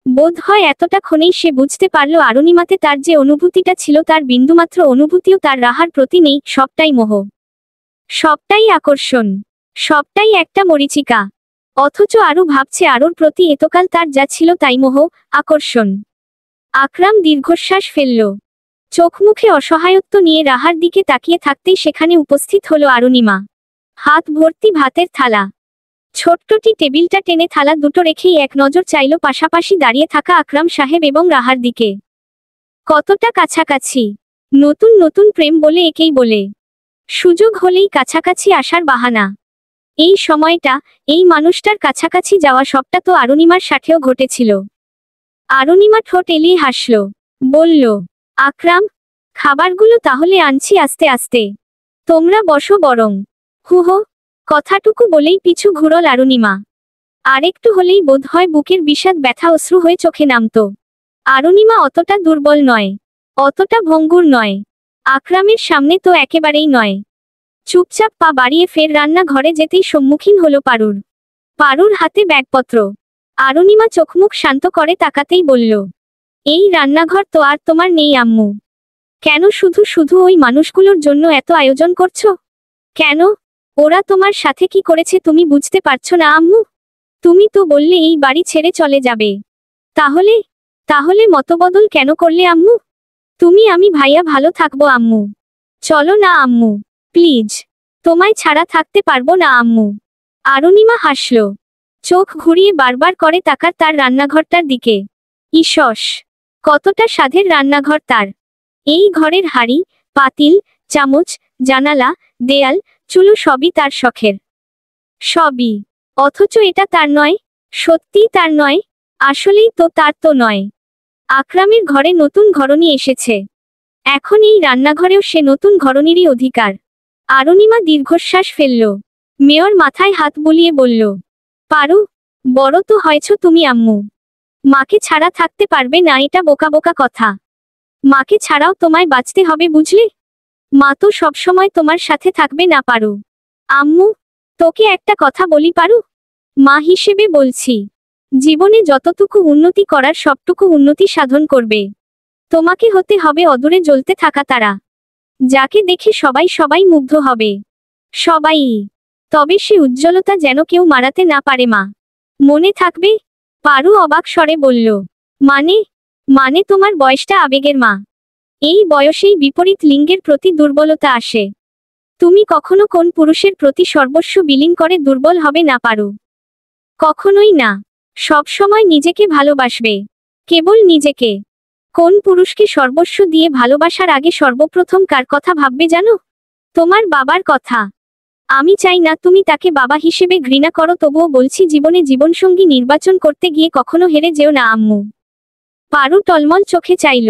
বোধ হয় এতটা ক্ষণেই সে বুঝতে পারল অরুণিমাতে তার যে অনুভূতিটা ছিল তার বিন্দুমাত্র অনুভূতিও তার রাহার প্রতি নেই। সবটাই মোহ, সবটাই আকর্ষণ, সবটাই একটা মরীচিকা। অথচ আরু ভাবছে আরুর প্রতি এতকাল তার যা ছিল তাই মোহ, আকর্ষণ। আকরাম দীর্ঘশ্বাস ফেলল। চোখ মুখে অসহায়ত্ব নিয়ে রাহার দিকে তাকিয়ে থাকতেই সেখানে উপস্থিত হলো অরুণিমা। হাত ভর্তি ভাতের থালা। ছোট্টটি টেবিলটা টেনে থালা দুটো রেখেই এক নজর চাইল পাশাপাশি দাঁড়িয়ে থাকা আকরাম সাহেব এবং রাহার দিকে। কতটা কাছাকাছি! নতুন নতুন প্রেম বলে একেই বলে। সুযোগ হলেই কাছাকাছি আসার বাহানা। এই সময়টা, এই মানুষটার কাছাকাছি যাওয়া সবটা তো অরুণিমার সাথেও ঘটেছিল। অরুণিমা ঠোঁট এলিয়ে হাসল, বলল, আকরাম, খাবারগুলো তাহলে আনছি আস্তে আস্তে। তোমরা বসো বরং। হুহো, কথাটুকু বলেই পিছু ঘুরল অরুণিমা। আরেকটু হলেই বোধহয় বুকের বিষাদ ব্যথা অশ্রু হয়ে চোখে নামতো। অরুণিমা অতটা দুর্বল নয়, অতটা ভঙ্গুর নয়, আকরামের সামনে তো একেবারেই নয়। চুপচাপ পা বাড়িয়ে ফের রান্নাঘরে যেতেই সম্মুখীন হলো পারুর। পারুর হাতে ব্যাগপত্র। অরুণিমা চোখমুখ শান্ত করে তাকাতেই বলল, এই রান্নাঘর তো আর তোমার নেই আম্মু। কেন শুধু শুধু ওই মানুষগুলোর জন্য এত আয়োজন করছো? কেন? ওরা তোমার সাথে কি করেছে তুমি বুঝতে পারছো না আম্মু? তুমি তো বললে এই বাড়ি ছেড়ে চলে যাবে। তাহলে তাহলে মতবদল কেন করলে আম্মু? তুমি আমি ভাইয়া ভালো থাকবো আম্মু। চলো না আম্মু, প্লিজ। তোমায় ছাড়া থাকতে পারবো না আম্মু। অরুণিমা হাসল, চোখ ঘুরিয়ে বারবার করে তাকার তার রান্নাঘরটার দিকে। ইসস, কতটা স্বাদের রান্নাঘর তার! এই ঘরের হাঁড়ি, পাতিল, চামচ, জানালা, দেয়াল, চুলো সবই তার শখের। সবই। অথচ এটা তার নয়। সত্যিই তার নয়। আসলেই তো তার তো নয়। আকরামের ঘরে নতুন ঘরণী এসেছে। এখন এই রান্নাঘরেও সে নতুন ঘরণীরই অধিকার। অরুণিমা দীর্ঘশ্বাস ফেলল। মেয়র মাথায় হাত বুলিয়ে বলল, পারু, বড় তো হয়েছ তুমি আম্মু। মাকে ছাড়া থাকতে পারবে না এটা বোকা বোকা কথা। মাকে ছাড়াও তোমায় বাঁচতে হবে বুঝলে? মা তো সবসময় তোমার সাথে থাকবে না পারু। আম্মু, তোকে একটা কথা বলি পারু? মা হিসেবে বলছি, জীবনে যতটুকু উন্নতি করার সবটুকু উন্নতি সাধন করবে। তোমাকে হতে হবে অদূরে জ্বলতে থাকা তারা, যাকে দেখে সবাই সবাই মুগ্ধ হবে। সবাই। তবে সে উজ্জ্বলতা যেন কেউ মারাতে না পারে মা। মনে থাকবে? পারু অবাক স্বরে বলল, মানে? মানে তোমার বয়সটা আবেগের মা। এই বয়সেই বিপরীত লিঙ্গের প্রতি দুর্বলতা আসে। তুমি কখনো কোন পুরুষের প্রতি সর্বস্ব বিলীন করে দুর্বল হবে না পারু। কখনোই না। সব সময় নিজেকে ভালোবাসবে, কেবল নিজেকে। কোন পুরুষকে সর্বস্ব দিয়ে ভালোবাসার আগে সর্বপ্রথম কার কথা ভাববে জানো? তোমার বাবার কথা। আমি চাই না তুমি তাকে বাবা হিসেবে ঘৃণা করো, তবুও বলছি জীবনে জীবনসঙ্গী নির্বাচন করতে গিয়ে কখনো হেরে যেও না আম্মু। পারু টলমল চোখে চাইল।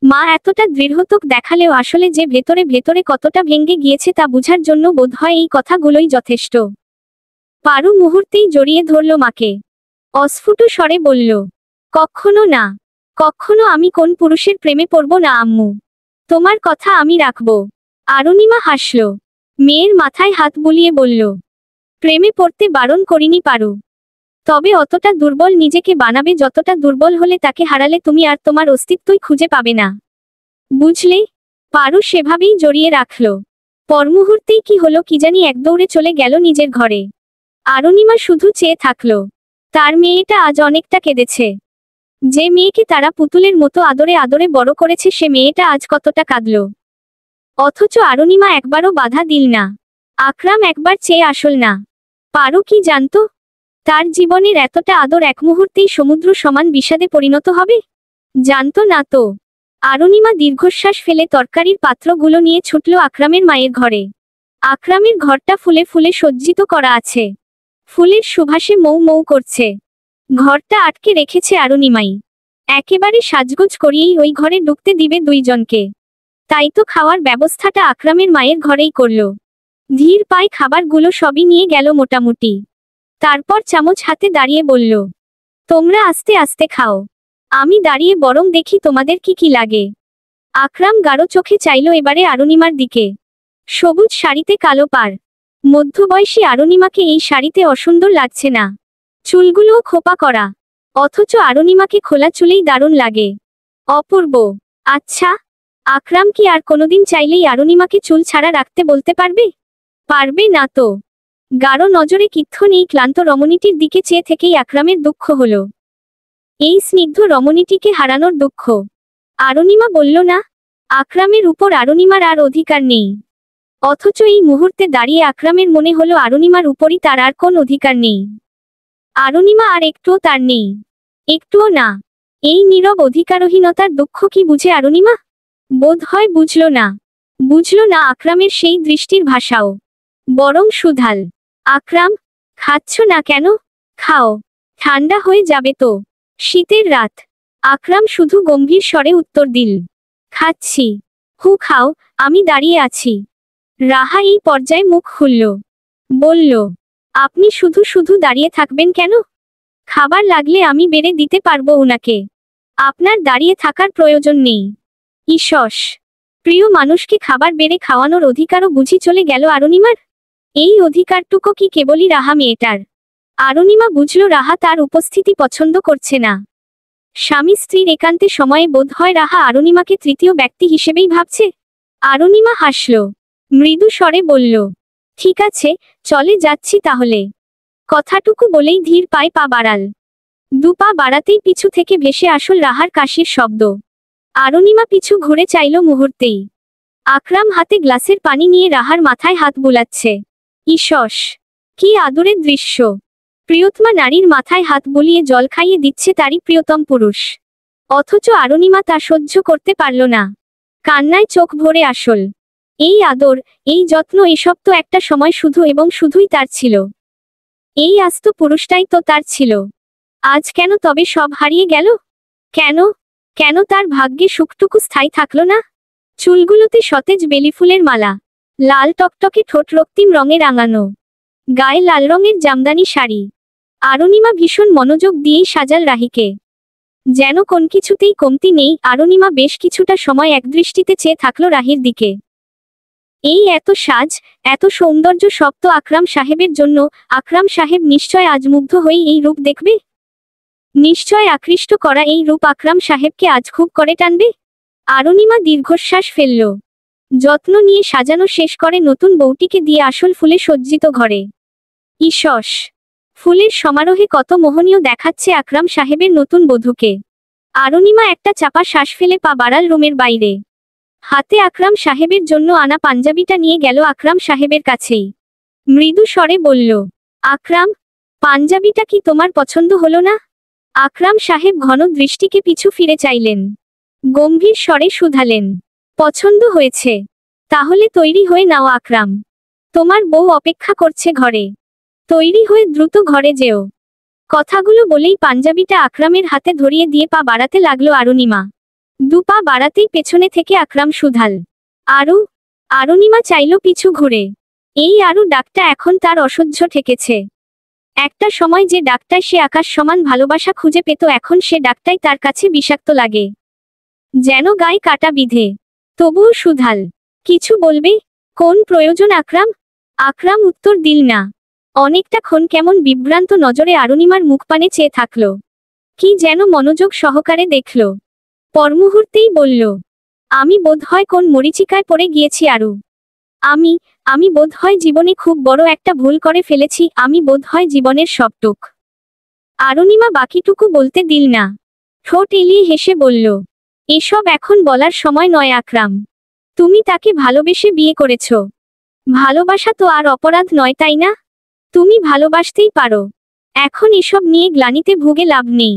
মা এতটা দৃঢ়তোক দেখালেও আসলে যে ভেতরে ভেতরে কতটা ভেঙে গিয়েছে তা বুঝার জন্য বোধহয় এই কথাগুলোই যথেষ্ট। পারু মুহূর্তেই জড়িয়ে ধরল মাকে। অস্ফুট স্বরে বলল, কখনো না। কখনো আমি কোন পুরুষের প্রেমে পড়ব না আম্মু। তোমার কথা আমি রাখব। অরুণিমা হাসল। মেয়ের মাথায় হাত বুলিয়ে বলল, প্রেমে পড়তে বারণ করিনি পারু। তবে অতটা দুর্বল নিজেকে বানাবে যতটা দুর্বল হলে তাকে হারালে তুমি আর তোমার অস্তিত্বই খুঁজে পাবে না। বুঝলে? পারু সেভাবেই জড়িয়ে রাখল। পরমুহূর্তেই কি হলো কি জানি এক দৌড়ে চলে গেল নিজের ঘরে। অরুণিমা শুধু চেয়ে থাকল। তার মেয়েটা আজ অনেকটা কেঁদেছে। যে মেয়েকে তারা পুতুলের মতো আদরে আদরে বড় করেছে সে মেয়েটা আজ কতটা কাঁদল। অথচ অরুণিমা একবারও বাধা দিল না। আকরাম একবার চেয়ে আসল না। পারু কি জানতো তার জীবনের এতটা আদর এক মুহূর্তেই সমুদ্র সমান বিষাদে পরিণত হবে? জানতো না তো। অরুণিমা দীর্ঘশ্বাস ফেলে তরকারির পাত্রগুলো নিয়ে ছুটল আকরামের মায়ের ঘরে। আকরামের ঘরটা ফুলে ফুলে সজ্জিত করা আছে। ফুলের সুবাসে মৌ মৌ করছে। ঘরটা আটকে রেখেছে অরুণিমাই। একেবারে সাজগোজ করিয়েই ওই ঘরে ঢুকতে দিবে দুইজনকে। তাই তো খাওয়ার ব্যবস্থাটা আকরামের মায়ের ঘরেই করল। ধীর পায়ে খাবারগুলো সবই নিয়ে গেল মোটামুটি। তারপর চামচ হাতে দাঁড়িয়ে বলল, তোমরা আস্তে আস্তে খাও। আমি দাঁড়িয়ে বরং দেখি তোমাদের কি কি লাগে। আকরাম গাঢ় চোখে চাইল এবারে অরুণিমার দিকে। সবুজ শাড়িতে কালো পাড়। মধ্যবয়সী অরুণিমাকে এই শাড়িতে অসুন্দর লাগছে না। চুলগুলোও খোপা করা। অথচ অরুণিমাকে খোলা চুলেই দারুণ লাগে। অপূর্ব। আচ্ছা, আকরাম কি আর কোনোদিন চাইলেই অরুণিমাকে চুল ছাড়া রাখতে বলতে পারবে? পারবে না তো। গাঢ় নজরে কিচ্ছু নেই ক্লান্ত রমণীটির দিকে চেয়ে থেকেই আকরামের দুঃখ হল। এই স্নিগ্ধ রমণীটিকে হারানোর দুঃখ। অরুণিমা বলল না, আকরামের উপর অরুণিমার আর অধিকার নেই। অথচ এই মুহূর্তে দাঁড়িয়ে আকরামের মনে হলো অরুণিমার উপরই তার আর কোন অধিকার নেই। অরুণিমা আর একটুও তার নেই। একটুও না। এই নীরব অধিকারহীনতার দুঃখ কি বুঝে অরুণিমা? বোধ হয় বুঝল না। বুঝল না আকরামের সেই দৃষ্টির ভাষাও। বরং সুধাল। আকরাম, খাচ্ছ না কেন? খাও। ঠান্ডা হয়ে যাবে তো। শীতের রাত। আকরাম শুধু গম্ভীর স্বরে উত্তর দিল, খাচ্ছি। হু খাও, আমি দাঁড়িয়ে আছি। রাহা এই পর্যায়ে মুখ খুলল। বলল, আপনি শুধু শুধু দাঁড়িয়ে থাকবেন কেন? খাবার লাগলে আমি বেড়ে দিতে পারবো উনাকে। আপনার দাঁড়িয়ে থাকার প্রয়োজন নেই। ইসস, প্রিয় মানুষকে খাবার বেড়ে খাওয়ানোর অধিকারও বুঝি চলে গেল অরুণিমার? এই অধিকারটুকু কি কেবলই রাহা মেয়েটার? অরুণিমা বুঝল রাহা তার উপস্থিতি পছন্দ করছে না। স্বামী স্ত্রীর একান্তে সময়ে বোধ হয় রাহা অরুণিমাকে তৃতীয় ব্যক্তি হিসেবেই ভাবছে। অরুণিমা হাসল, মৃদু স্বরে বলল, ঠিক আছে, চলে যাচ্ছি তাহলে। কথাটুকু বলেই ধীর পায়ে পা বাড়াল। দুপা বাড়াতেই পিছু থেকে ভেসে আসল রাহার কাশির শব্দ। অরুণিমা পিছু ঘুরে চাইল মুহূর্তেই। আকরাম হাতে গ্লাসের পানি নিয়ে রাহার মাথায় হাত বুলাচ্ছে। ইসস, কি আদরের দৃশ্য! প্রিয়তমা নারীর মাথায় হাত বুলিয়ে জল খাইয়ে দিচ্ছে তারই প্রিয়তম পুরুষ। অথচ অরুণিমা তা সহ্য করতে পারল না। কান্নায় চোখ ভরে আসল। এই আদর, এই যত্ন, এসব তো একটা সময় শুধু এবং শুধুই তার ছিল। এই আস্ত পুরুষটাই তো তার ছিল। আজ কেন তবে সব হারিয়ে গেল? কেন? কেন তার ভাগ্যে সুখটুকু স্থায়ী থাকলো না? চুলগুলোতে সতেজ বেলি ফুলের মালা, লাল টকটকে ঠোঁট রক্তিম রঙে রাঙানো, গায়ে লাল রঙের জামদানি শাড়ি। অরুণিমা ভীষণ মনোযোগ দিয়েই সাজাল রাহিকে। যেন কোন কিছুতেই কমতি নেই। অরুণিমা বেশ কিছুটা সময় একদৃষ্টিতে চেয়ে থাকলো রাহির দিকে। এই এত সাজ, এত সৌন্দর্য সব তো আকরাম সাহেবের জন্য। আকরাম সাহেব নিশ্চয় আজ মুগ্ধ হয়ে এই রূপ দেখবে। নিশ্চয় আকৃষ্ট করা এই রূপ আকরাম সাহেবকে আজ খুব করে টানবে। অরুণিমা দীর্ঘশ্বাস ফেলল। যত্ন নিয়ে সাজানো শেষ করে নতুন বউটিকে দিয়ে আসল ফুলে সজ্জিত ঘরে। ইসস, ফুলের সমারোহে কত মোহনীয় দেখাচ্ছে আকরাম সাহেবের নতুন বধূকে। অরুণিমা একটা চাপা শ্বাস ফেলে পা বাড়াল রুমের বাইরে। হাতে আকরাম সাহেবের জন্য আনা পাঞ্জাবিটা নিয়ে গেল আকরাম সাহেবের কাছেই। মৃদু স্বরে বলল, আকরাম, পাঞ্জাবিটা কি তোমার পছন্দ হলো না? আকরাম সাহেব ঘন দৃষ্টিকে পিছু ফিরে চাইলেন। গম্ভীর স্বরে শুধালেন, পছন্দ হয়েছে? তাহলে তৈরি হয়ে নাও আকরাম। তোমার বউ অপেক্ষা করছে ঘরে। তৈরি হয়ে দ্রুত ঘরে যেও। কথাগুলো বলেই পাঞ্জাবিটা আকরামের হাতে ধরিয়ে দিয়ে পা বাড়াতে লাগলো অরুণিমা। দুপা বাড়াতেই পেছনে থেকে আকরাম শুধাল, আরু। অরুণিমা চাইল পিছু ঘুরে। এই আরু ডাকটা এখন তার অসহ্য ঠেকেছে। একটা সময় যে ডাকটায় সে আকাশ সমান ভালোবাসা খুঁজে পেত, এখন সে ডাকটাই তার কাছে বিষাক্ত লাগে। যেন গায়ে কাটা বিধে। তবুও শুধাল, কিছু বলবে? কোন প্রয়োজন আকরাম? আকরাম উত্তর দিল না। অনেকটা ক্ষণ কেমন বিভ্রান্ত নজরে অরুণিমার মুখপানে চেয়ে থাকল। কি যেন মনোযোগ সহকারে দেখল। পরমুহূর্তেই বলল, আমি বোধহয় কোন মরীচিকায় পড়ে গিয়েছি আরু। আমি বোধহয় জীবনে খুব বড় একটা ভুল করে ফেলেছি। আমি বোধহয় জীবনের সবটুক। অরুণিমা বাকিটুকু বলতে দিল না। ঠোঁট এলিয়ে হেসে বলল, এসব এখন বলার সময় নয় আকরাম। তুমি তাকে ভালোবেসে বিয়ে করেছ। ভালোবাসা তো আর অপরাধ নয়, তাই না? তুমি ভালোবাসতেই পারো। এখন এসব নিয়ে গ্লানিতে ভুগে লাভ নেই।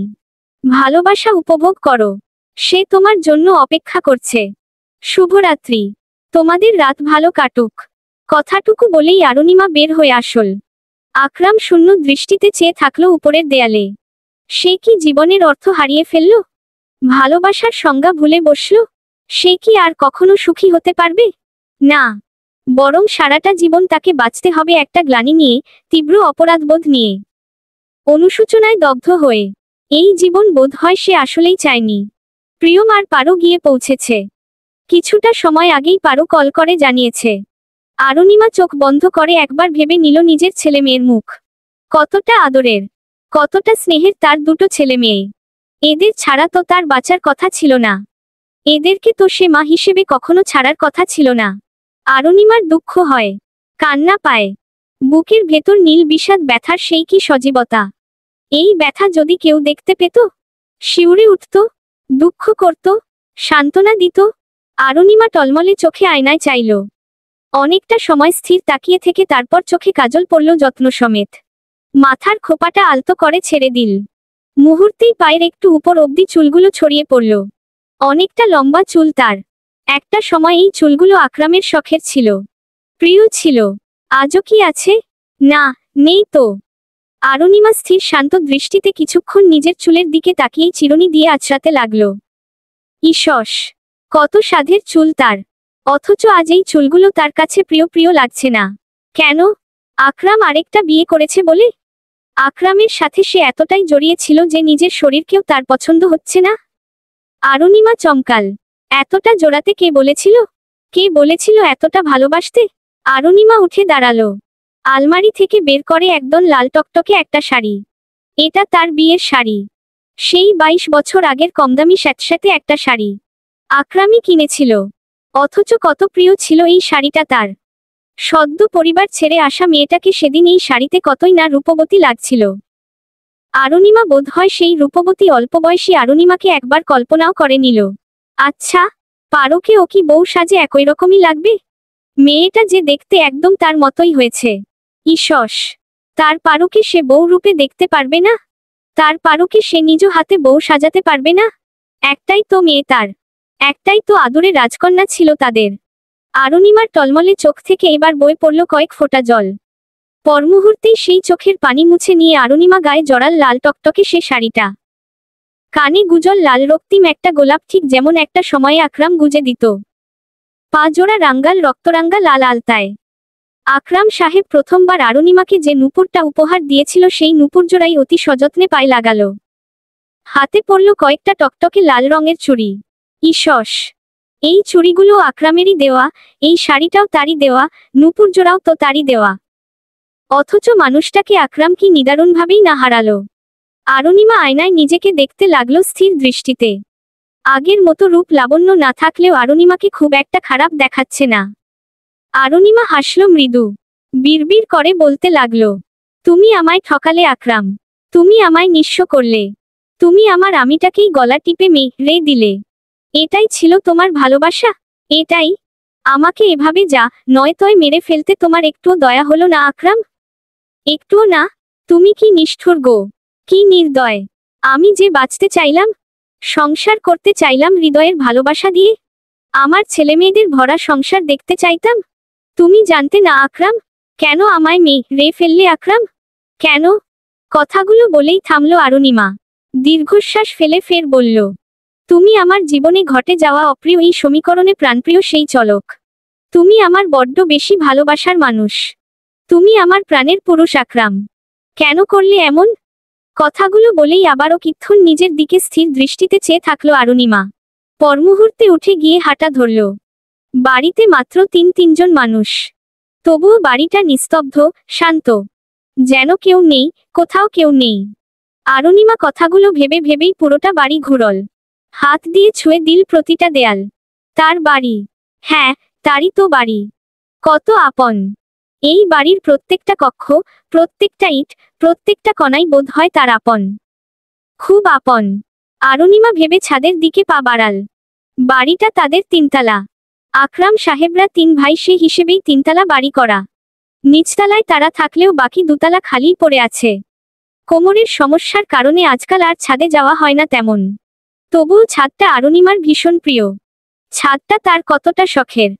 ভালোবাসা উপভোগ করো। সে তোমার জন্য অপেক্ষা করছে। শুভরাত্রি। তোমাদের রাত ভালো কাটুক। কথাটুকু বলেই অরুণিমা বের হয়ে আসল। আকরাম শূন্য দৃষ্টিতে চেয়ে থাকলো উপরের দেয়ালে। সে কি জীবনের অর্থ হারিয়ে ফেলল? ভালোবাসার সংজ্ঞা ভুলে বসল? সে কি আর কখনো সুখী হতে পারবে? না, বরং সারাটা জীবন তাকে বাঁচতে হবে একটা গ্লানি নিয়ে, তীব্র অপরাধবোধ নিয়ে, অনুশোচনায় দগ্ধ হয়ে। এই জীবন বোধহয় সে আসলেই চায়নি। প্রিয়ম আর পারো গিয়ে পৌঁছেছে। কিছুটা সময় আগেই পারো কল করে জানিয়েছে। অরুণিমা চোখ বন্ধ করে একবার ভেবে নিল নিজের ছেলে মেয়ের মুখ। কতটা আদরের, কতটা স্নেহের তার দুটো ছেলে মেয়ে। এদের ছাড়া তো তার বাঁচার কথা ছিল না। এদেরকে তো সে মা হিসেবে কখনো ছাড়ার কথা ছিল না। অরুণিমার দুঃখ হয়, কান্না পায়। বুকের ভেতর নীল বিষাদ ব্যথার সেই কি সজীবতা। এই ব্যথা যদি কেউ দেখতে পেত, শিউরে উঠত, দুঃখ করত, সান্ত্বনা দিত। অরুণিমা টলমলে চোখে আয়নায় চাইল। অনেকটা সময় স্থির তাকিয়ে থেকে তারপর চোখে কাজল পড়ল যত্ন সমেত। মাথার খোপাটা আলতো করে ছেড়ে দিল। মুহূর্তেই পায়ের একটু উপর অবধি চুলগুলো ছড়িয়ে পড়ল। অনেকটা লম্বা চুল তার। একটা সময় এই চুলগুলো আকরামের শখের ছিল, প্রিয় ছিল। আজও কি আছে? না, নেই তো। অরুণিমা স্থির শান্ত দৃষ্টিতে কিছুক্ষণ নিজের চুলের দিকে তাকিয়েই চিরুনি দিয়ে আঁচড়াতে লাগল। ইসস, কত সাধের চুল তার, অথচ আজ এই চুলগুলো তার কাছে প্রিয় প্রিয় লাগছে না। কেন? আকরাম আরেকটা বিয়ে করেছে বলে? আকরামের সাথে সে এতটাই জড়িয়ে ছিল যে নিজের শরীরকেও তার পছন্দ হচ্ছে না। অরুণিমা চমকাল। এতটা জোড়াতে কে বলেছিল? কে বলেছিল এতটা ভালোবাসতে? অরুণিমা উঠে দাঁড়ালো। আলমারি থেকে বের করে একদম লাল টকটকে একটা শাড়ি। এটা তার বিয়ের শাড়ি। সেই 22 বছর আগের কমদামি স্যাঁতস্যাঁতে একটা শাড়ি আকরামই কিনেছিল। অথচ কত প্রিয় ছিল এই শাড়িটা তার। সদ্য পরিবার ছেড়ে আসা মেয়েটাকে সেদিন এই শাড়িতে কতই না রূপবতী লাগছিল। অরুণিমা বোধহয় সেই রূপবতী অল্পবয়সী অরুণিমাকে একবার কল্পনাও করে নিল। আচ্ছা, পারোকে ও কি বউ সাজে একই রকমই লাগবে? মেয়েটা যে দেখতে একদম তার মতোই হয়েছে। ইসস, তার পারোকে সে বউ রূপে দেখতে পারবে না? তার পারোকে সে নিজ হাতে বউ সাজাতে পারবে না? একটাই তো মেয়ে তার, একটাই তো আদরের রাজকন্যা ছিল তাদের। অরুণিমার টলমলে চোখ থেকে এবার বয়ে পড়ল কয়েক ফোঁটা জল। পরমুহূর্তেই সেই চোখের পানি মুছে নিয়ে অরুণিমা গায়ে জড়াল লাল টকটকে সে শাড়িটা। কানে গুজল লাল রক্তিম একটা গোলাপ, ঠিক যেমন একটা সময়ে আকরাম গুজে দিত। পা জোড়া রাঙ্গাল রক্তরাঙ্গা লাল আলতায়। আকরাম সাহেব প্রথমবার অরুণিমাকে যে নূপুরটা উপহার দিয়েছিল সেই নূপুর জোড়াই অতি সযত্নে পায়ে লাগালো। হাতে পড়ল কয়েকটা টকটকে লাল রঙের চুড়ি। ইসস, এই চুড়িগুলো আকরামেরই দেওয়া, এই শাড়িটাও তারই দেওয়া, নূপুর জোড়াও তো তারই দেওয়া। অথচ মানুষটাকে আকরাম কি নিদারুণভাবেই না হারালো। অরুণিমা আয়নায় নিজেকে দেখতে লাগলো স্থির দৃষ্টিতে। আগের মতো রূপ লাবণ্য না থাকলেও অরুণিমাকে খুব একটা খারাপ দেখাচ্ছে না। অরুণিমা হাসল মৃদু। বিড়বিড় করে বলতে লাগলো, তুমি আমায় ঠকালে আকরাম, তুমি আমায় নিঃস্ব করলে, তুমি আমার আমিটাকেই গলা টিপে মেরে দিলে। এটাই ছিল তোমার ভালোবাসা? এটাই? আমাকে এভাবে যা নয়তয় মেরে ফেলতে তোমার একটুও দয়া হলো না আকরাম? একটুও না? তুমি কি নিষ্ঠুর গো, কি নির্দয়! আমি যে বাঁচতে চাইলাম, সংসার করতে চাইলাম হৃদয়ের ভালোবাসা দিয়ে, আমার ছেলেমেয়েদের ভরা সংসার দেখতে চাইতাম, তুমি জানতে না আকরাম? কেন আমায় মেরে ফেললে আকরাম? কেন? কথাগুলো বলেই থামল অরুণিমা। দীর্ঘশ্বাস ফেলে ফের বলল, তুমি আমার জীবনে ঘটে যাওয়া অপ্রিয় এই সমীকরণে প্রাণপ্রিয় সেই চলক। তুমি আমার বড্ড বেশি ভালোবাসার মানুষ। তুমি আমার প্রাণের পুরুষ আকরাম। কেন করলে এমন? কথাগুলো বলেই আবারও কিক্ষণ নিজের দিকে স্থির দৃষ্টিতে চেয়ে থাকলো অরুণিমা। পরমুহূর্তে উঠে গিয়ে হাঁটা ধরল। বাড়িতে মাত্র তিনজন মানুষ। তবুও বাড়িটা নিস্তব্ধ, শান্ত, যেন কেউ নেই, কোথাও কেউ নেই। অরুণিমা কথাগুলো ভেবে ভেবেই পুরোটা বাড়ি ঘুরল। হাত দিয়ে ছুঁয়ে দিল প্রতিটা দেয়াল। তার বাড়ি, হ্যাঁ, তারই তো বাড়ি। কত আপন! এই বাড়ির প্রত্যেকটা কক্ষ, প্রত্যেকটা ইট, প্রত্যেকটা কণাই বোধ হয় তার আপন, খুব আপন। অরুণিমা ভেবে ছাদের দিকে পা বাড়াল। বাড়িটা তাদের তিনতলা। আকরাম সাহেবরা 3 ভাই, সে হিসেবেই তিনতলা বাড়ি করা। নিচতলায় তারা থাকলেও বাকি দুতলা খালিই পড়ে আছে। কোমরের সমস্যার কারণে আজকাল আর ছাদে যাওয়া হয় না তেমন। তবুও ছাদটা অরুণিমার ভীষণ প্রিয়। ছাদটা তার কতটা শখের।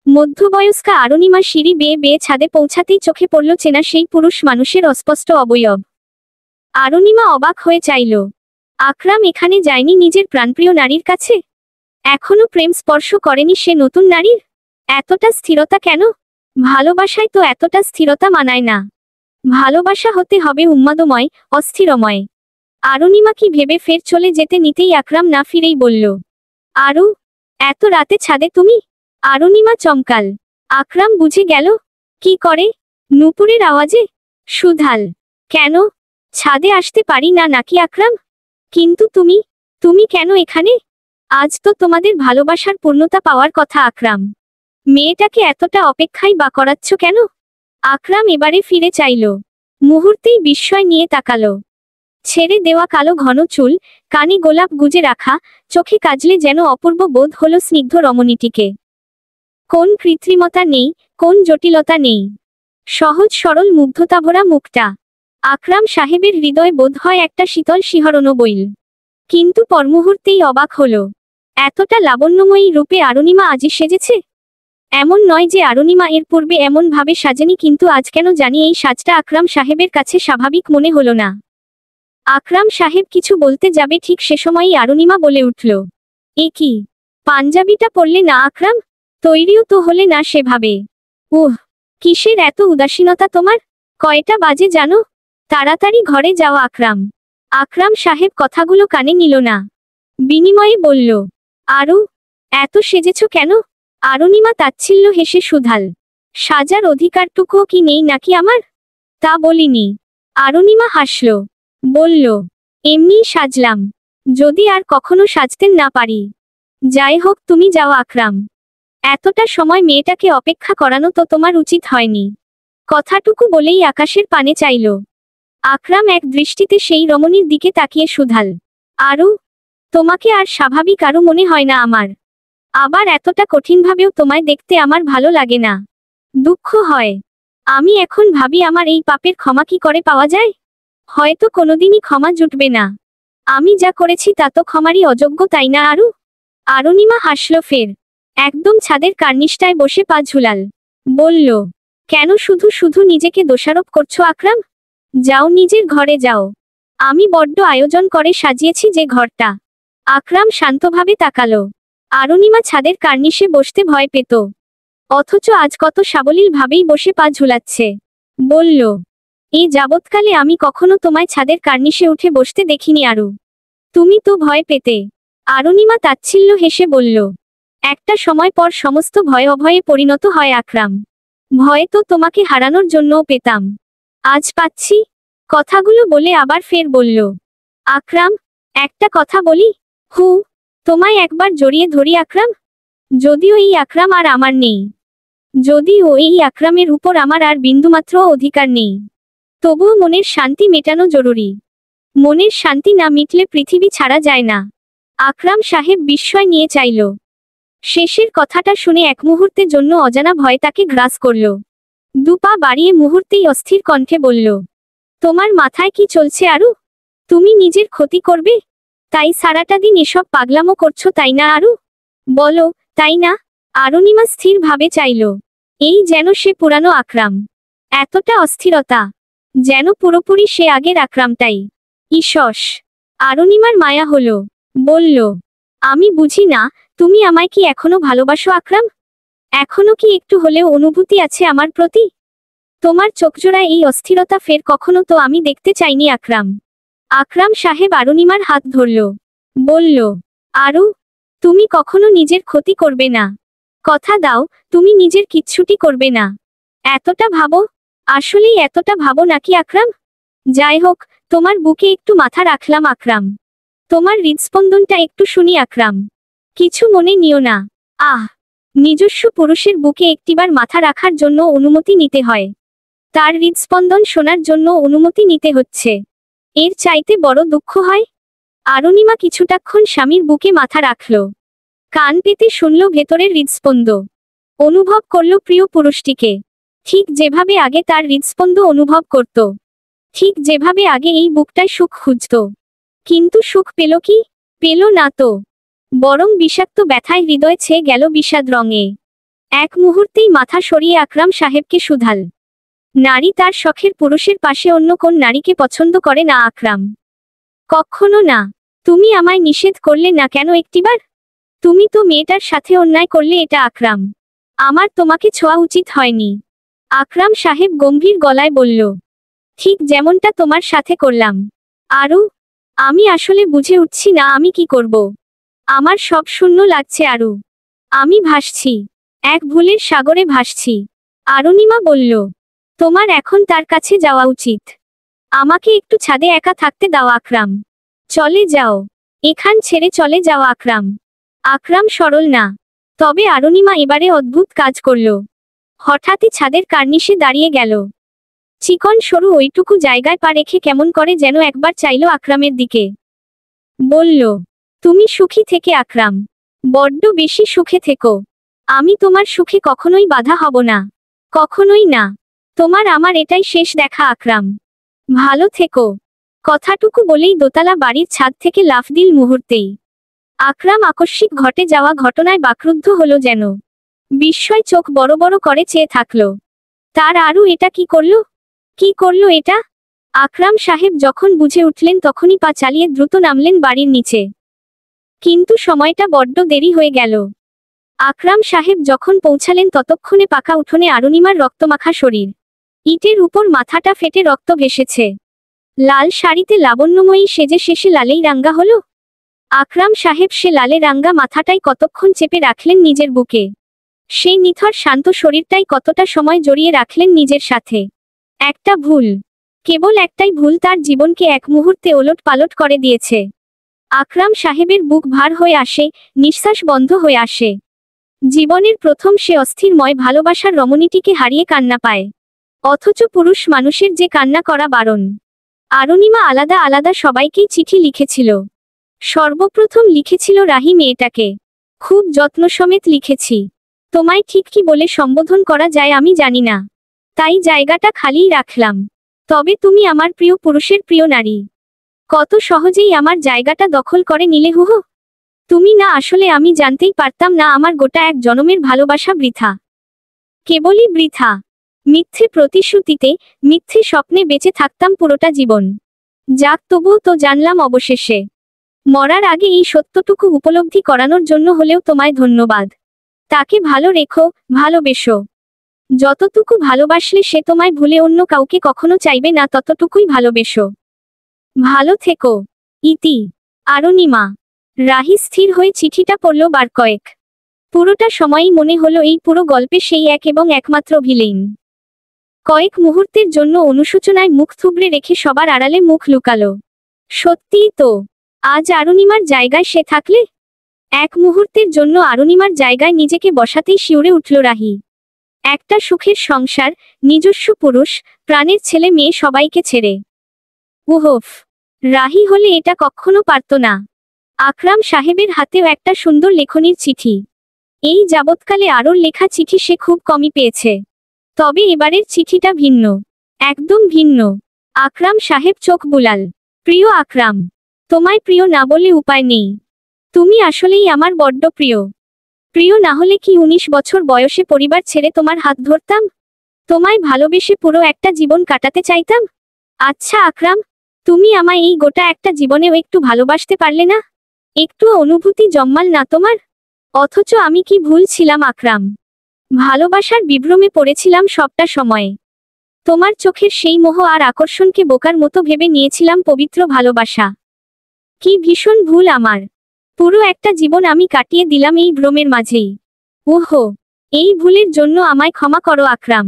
মধ্যবয়স্কা অরুণিমা সিঁড়ি বেয়ে বেয়ে ছাদে পৌঁছাতেই চোখে পড়ল চেনা সেই পুরুষ মানুষের অস্পষ্ট অবয়ব। অরুণিমা অবাক হয়ে চাইল। আকরাম এখানে যায়নি নিজের প্রাণপ্রিয় নারীর কাছে? এখনো প্রেম স্পর্শ করেনি সে নতুন নারীর? এতটা স্থিরতা কেন? ভালোবাসায় তো এতটা স্থিরতা মানায় না। ভালোবাসা হতে হবে উন্মাদময়, অস্থিরময়। অরুণিমা কি ভেবে ফের চলে যেতে নিতেই আকরাম না ফিরেই বলল, আরু, এত রাতে ছাদে তুমি? অরুণিমা চমকাল। আকরাম বুঝে গেল। কি করে? নূপুরের আওয়াজে? সুধাল, কেন? ছাদে আসতে পারি না নাকি আকরাম? কিন্তু তুমি, তুমি কেন এখানে? আজ তো তোমাদের ভালোবাসার পূর্ণতা পাওয়ার কথা আকরাম। মেয়েটাকে এতটা অপেক্ষাই বা করাচ্ছ কেন? আকরাম এবারে ফিরে চাইল। মুহূর্তেই বিস্ময় নিয়ে তাকালো। ছেড়ে দেওয়া কালো ঘন চুল, কানে গোলাপ গুজে রাখা, চোখে কাজলে যেন অপূর্ব বোধ হলো স্নিগ্ধ রমণীটিকে। কোন কৃত্রিমতা নেই, কোন জটিলতা নেই। সহজ সরল মুগ্ধতাভরা মুখটা। আকরাম সাহেবের হৃদয় বোধ হয় একটা শীতল শিহরণ বইল। কিন্তু পরমুহূর্তেই অবাক হলো। এতটা লাবণ্যময়ী রূপে অরুণিমা আজই সেজেছে? এমন নয় যে অরুণিমা এর পূর্বে এমন ভাবে সাজেনি, কিন্তু আজ কেন জানি এই সাজটা আকরাম সাহেবের কাছে স্বাভাবিক মনে হলো না। আকরাম সাহেব কিছু বলতে যাবে ঠিক সে সময়ই অরুণিমা বলে উঠল, এ কি? পাঞ্জাবিটা পরলে না আকরাম? তৈরিও তো হলে না সেভাবে। কিসের এত উদাসীনতা তোমার? কয়টা বাজে জানো? তাড়াতাড়ি ঘরে যাও আকরাম। আকরাম সাহেব কথাগুলো কানে নিল না। বিনিময়ে বলল, আরু, এত সেজেছ কেন? অরুণিমা তাচ্ছিল্য হেসে শুধাল, সাজার অধিকারটুকুও কি নেই নাকি আমার? তা বলিনি। অরুণিমা হাসল, বলল, এমনিই সাজলাম, যদি আর কখনো সাজতেন না পারি। যাই হোক, তুমি যাও আকরাম। এতটা সময় মেয়েটাকে অপেক্ষা করানো তো তোমার উচিত হয়নি। কথাটুকু বলেই আকাশের পানে চাইল। আকরাম এক দৃষ্টিতে সেই রমণীর দিকে তাকিয়ে শুধাল, আরু, তোমাকে আর স্বাভাবিক আরু মনে হয় না আমার। আবার এতটা কঠিনভাবেও তোমায় দেখতে আমার ভালো লাগে না, দুঃখ হয়। আমি এখন ভাবি আমার এই পাপের ক্ষমা কি করে পাওয়া যায়? হয়তো কোনোদিনই ক্ষমা জুটবে না। আমি যা করেছি তা তো ক্ষমারই অযোগ্য, তাই না আরু? অরুণিমা হাসল ফের। একদম ছাদের কার্নিশটায় বসে পা ঝুলাল। বলল, কেন শুধু শুধু নিজেকে দোষারোপ করছো আকরাম? যাও, নিজের ঘরে যাও। আমি বড্ড আয়োজন করে সাজিয়েছি যে ঘরটা। আকরাম শান্তভাবে তাকালো। অরুণিমা ছাদের কার্নিশে বসতে ভয় পেত, অথচ আজ কত সাবলীল ভাবেই বসে পা ঝুলাচ্ছে। বলল, এই যাবৎকালে আমি কখনো তোমায় ছাদের কার্নিশে উঠে বসতে দেখিনি আরু। তুমি তো ভয় পেতে। অরুণিমা তাচ্ছিল্য হেসে বলল, একটা সময় পর সমস্ত ভয় অভয়ে পরিণত হয় আকরাম। ভয় তো তোমাকে হারানোর জন্যও পেতাম, আজ পাচ্ছি। কথাগুলো বলে আবার ফের বলল, আকরাম, একটা কথা বলি? তোমায় একবার জড়িয়ে ধরি আকরাম। যদিও এই আকরাম আর আমার নেই, যদিও এই আকরামের উপর আমার আর বিন্দুমাত্র অধিকার নেই, তবুও মনের শান্তি মেটানো জরুরি। মনের শান্তি না মিটলে পৃথিবী ছাড়া যায় না। আকরাম সাহেব বিস্ময় নিয়ে চাইল। শেষের কথাটা শুনে এক মুহূর্তের জন্য অজানা ভয় তাকে গ্রাস করল। দুপা বাড়িয়ে মুহূর্তেই অস্থির কণ্ঠে বলল, তোমার মাথায় কি চলছে আরু? তুমি নিজের ক্ষতি করবে, তাই সারাটা দিন এসব পাগলামো করছো, তাই না আরু? বলো, তাই না? অরুণিমা স্থির ভাবে চাইল। এই যেন সে পুরানো আকরাম। এতটা অস্থিরতা, যেন পুরোপুরি সে আগের আকরামটাই। ঈষস অরুণিমার মায়া হলো। বলল, আমি বুঝি না, তুমি আমায় কি এখনো ভালোবাসো আকরাম? এখনো কি একটু হলেও অনুভূতি আছে আমার প্রতি? তোমার চোখজোড়ায় এই অস্থিরতা ফের কখনো তো আমি দেখতে চাইনি আকরাম। আকরাম সাহেব অরুণিমার হাত ধরল। বলল, আরু, তুমি কখনো নিজের ক্ষতি করবে না। কথা দাও, তুমি নিজের কিচ্ছুটি করবে না। এতটা ভাবো? আসলেই এতটা ভাবো নাকি আকরাম? যাই হোক, তোমার বুকে একটু মাথা রাখলাম আকরাম। তোমার হৃদস্পন্দনটা একটু শুনি আকরাম। কিছু মনে নিও না। নিজস্ব পুরুষের বুকে একটিবার মাথা রাখার জন্য অনুমতি নিতে হয়। তার হৃদস্পন্দন শোনার জন্য অনুমতি নিতে হচ্ছে। এর চাইতে বড় দুঃখ হয়? অরুণিমা কিছুটাক্ষণ স্বামীর বুকে মাথা রাখল। কান পেতে শুনল ভেতরের হৃদস্পন্দ। অনুভব করল প্রিয় পুরুষটিকে, ঠিক যেভাবে আগে তার হৃদস্পন্দ অনুভব করত। ঠিক যেভাবে আগে এই বুকটায় সুখ খুঁজত। কিন্তু সুখ পেল কি? পেল না তো, বরং বিষাক্ত ব্যথায় হৃদয় ছেয়ে গেল বিষাদ রঙে। এক মুহূর্তেই মাথা সরিয়ে আকরাম সাহেবকে শুধাল, নারী তার শখের পুরুষের পাশে অন্য কোন নারীকে পছন্দ করে না আকরাম? কখনো না। তুমি আমায় নিষেধ করলে না কেন একটিবার? তুমি তো মেয়েটার সাথে অন্যায় করলে এটা আকরাম। আমার তোমাকে ছোঁয়া উচিত হয়নি। আকরাম সাহেব গম্ভীর গলায় বলল, ঠিক যেমনটা তোমার সাথে করলাম। আরু, আমি আসলে বুঝে উঠছি না আমি কি করব। আমার সব শূন্য লাগছে আরু। আমি ভাসছি, এক ভুলের সাগরে ভাসছি। অরুণিমা বলল, তোমার এখন তার কাছে যাওয়া উচিত। আমাকে একটু ছাদে একা থাকতে দাও আকরাম। চলে যাও, এখান ছেড়ে চলে যাও আকরাম। আকরাম সরল না, তবে অরুণিমা এবারে অদ্ভুত কাজ করল। হঠাৎই ছাদের কার্নিশে দাঁড়িয়ে গেল। চিকন সরু ওইটুকু জায়গায় পা রেখে কেমন করে যেন একবার চাইল আকরামের দিকে। বলল, তুমি সুখী থেকে আকরাম, বড্ড বেশি সুখে থেকো। আমি তোমার সুখে কখনোই বাধা হব না, কখনোই না। তোমার আমার এটাই শেষ দেখা আকরাম। ভালো থেকো। কথাটুকু বলেই দোতলা বাড়ির ছাদ থেকে লাফ দিল মুহূর্তেই। আকরাম আকস্মিক ঘটে যাওয়া ঘটনায় বাকরুদ্ধ হলো যেন। বিস্ময় চোখ বড় বড় করে চেয়ে থাকল। তার আরু এটা কি করলো? কি করলো এটা? আকরাম সাহেব যখন বুঝে উঠলেন তখনই পা চালিয়ে দ্রুত নামলেন বাড়ির নিচে। কিন্তু সময়টা বড্ড দেরি হয়ে গেল। আকরাম সাহেব যখন পৌঁছালেন ততক্ষণে পাকা উঠোনে অরুণিমার রক্তমাখা শরীর। ইটের উপর মাথাটা ফেটে রক্ত ভেসেছে। লাল শাড়িতে লাবণ্যময়ী সেজে শেষে লালেই রাঙ্গা হলো। আকরাম সাহেব সে লালে রাঙ্গা মাথাটাই কতক্ষণ চেপে রাখলেন নিজের বুকে। সেই নিথর শান্ত শরীরটাই কতটা সময় জড়িয়ে রাখলেন নিজের সাথে। একটা ভুল, কেবল একটাই ভুল তার জীবনকে এক মুহূর্তে ওলট পালট করে দিয়েছে। আকরাম সাহেবের বুক ভার হয়ে আসে, নিঃশ্বাস বন্ধ হয়ে আসে। জীবনের প্রথম সে অস্থিরময় ভালোবাসার রমণীটিকে হারিয়ে কান্না পায়। অথচ পুরুষ মানুষের যে কান্না করা বারণ। অরুণিমা আলাদা আলাদা সবাইকেই চিঠি লিখেছিল। সর্বপ্রথম লিখেছিল রাহি মেয়েটাকে। খুব যত্ন সমেত লিখেছি। তোমায় ঠিক কি বলে সম্বোধন করা যায় আমি জানি না, তাই জায়গাটা খালিই রাখলাম। তবে তুমি আমার প্রিয় পুরুষের প্রিয় নারী। কত সহজেই আমার জায়গাটা দখল করে নিলে হুহ। তুমি না আসলে আমি জানতেই পারতাম না আমার গোটা এক জনমের ভালোবাসা বৃথা। কেবলই বৃথা। মিথ্যে প্রতিশ্রুতিতে, মিথ্যে স্বপ্নে বেঁচে থাকতাম পুরোটা জীবন। যাক তবুও তো জানলাম অবশেষে। মরার আগে এই সত্যটুকু উপলব্ধি করানোর জন্য হলেও তোমায় ধন্যবাদ। তাকে ভালো রেখো, ভালোবেসো। যতটুকু ভালোবাসলে সে তোমায় ভুলে অন্য কাউকে কখনো চাইবে না ততটুকুই ভালোবেসো। ভালো থেকো। ইতি। অরুণিমা। রাহি স্থির হয়ে চিঠিটা পড়ল বার কয়েক। পুরোটা সময়ই মনে হলো এই পুরো গল্পে সেই এক এবং একমাত্র ভিলেন। কয়েক মুহূর্তের জন্য অনুশোচনায় মুখ থুবড়ে রেখে সবার আড়ালে মুখ লুকালো। সত্যিই তো, আজ অরুণিমার জায়গায় সে থাকলে? এক মুহূর্তের জন্য অরুণিমার জায়গায় নিজেকে বসাতেই শিউরে উঠল রাহি। একটা সুখের সংসার, নিজস্ব পুরুষ, প্রাণের ছেলে মেয়ে সবাইকে ছেড়ে। উহফ। রাহি হলে এটা কখনো পারত না। আকরাম সাহেবের হাতেও একটা সুন্দর লেখনীর চিঠি। এই যাবৎকালে আরোর লেখা চিঠি সে খুব কমই পেয়েছে। তবে এবারের চিঠিটা ভিন্ন। একদম ভিন্ন। আকরাম সাহেব চোখ বুলাল। প্রিয় আকরাম, তোমায় প্রিয় না বলে উপায় নেই। তুমি আসলেই আমার বড্ড প্রিয়। প্রিয় না হলে কি 19 বছর বয়সে পরিবার ছেড়ে তোমার হাত ধরতাম? তোমায় ভালোবেসে পুরো একটা জীবন কাটাতে চাইতাম? আচ্ছা আকরাম, তুমি আমায় এই গোটা একটা জীবনেও একটু ভালোবাসতে পারলে না? একটুও অনুভূতি জন্মাল না তোমার? অথচ আমি কি ভুল ছিলাম আকরাম? ভালোবাসার বিভ্রমে পড়েছিলাম সবটা সময়ে। তোমার চোখের সেই মোহ আর আকর্ষণকে বোকার মতো ভেবে নিয়েছিলাম পবিত্র ভালোবাসা। কি ভীষণ ভুল আমার। পুরো একটা জীবন আমি কাটিয়ে দিলাম এই ভ্রমের মাঝেই। ওহো, এই ভুলের জন্য আমায় ক্ষমা করো আকরাম।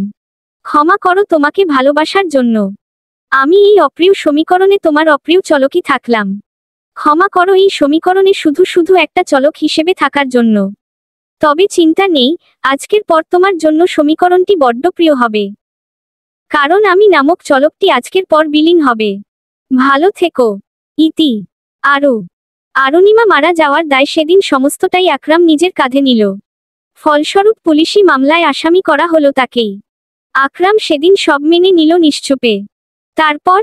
ক্ষমা করো তোমাকে ভালোবাসার জন্য। আমি এই অপ্রিয় সমীকরণে তোমার অপ্রিয় চলকই থাকলাম। ক্ষমা করো এই সমীকরণে শুধু শুধু একটা চলক হিসেবে থাকার জন্য। তবে চিন্তা নেই, আজকের পর তোমার জন্য সমীকরণটি বড্ড প্রিয় হবে। কারণ আমি নামক চলকটি আজকের পর বিলীন হবে। ভালো থেকো। ইতি। আরু। অরুণিমা মারা যাওয়ার দায় সেদিন সমস্তটাই আকরাম নিজের কাঁধে নিল। ফলস্বরূপ পুলিশি মামলায় আসামি করা হলো তাকেই। আকরাম সেদিন সব মেনে নিল নিশ্চুপে। তারপর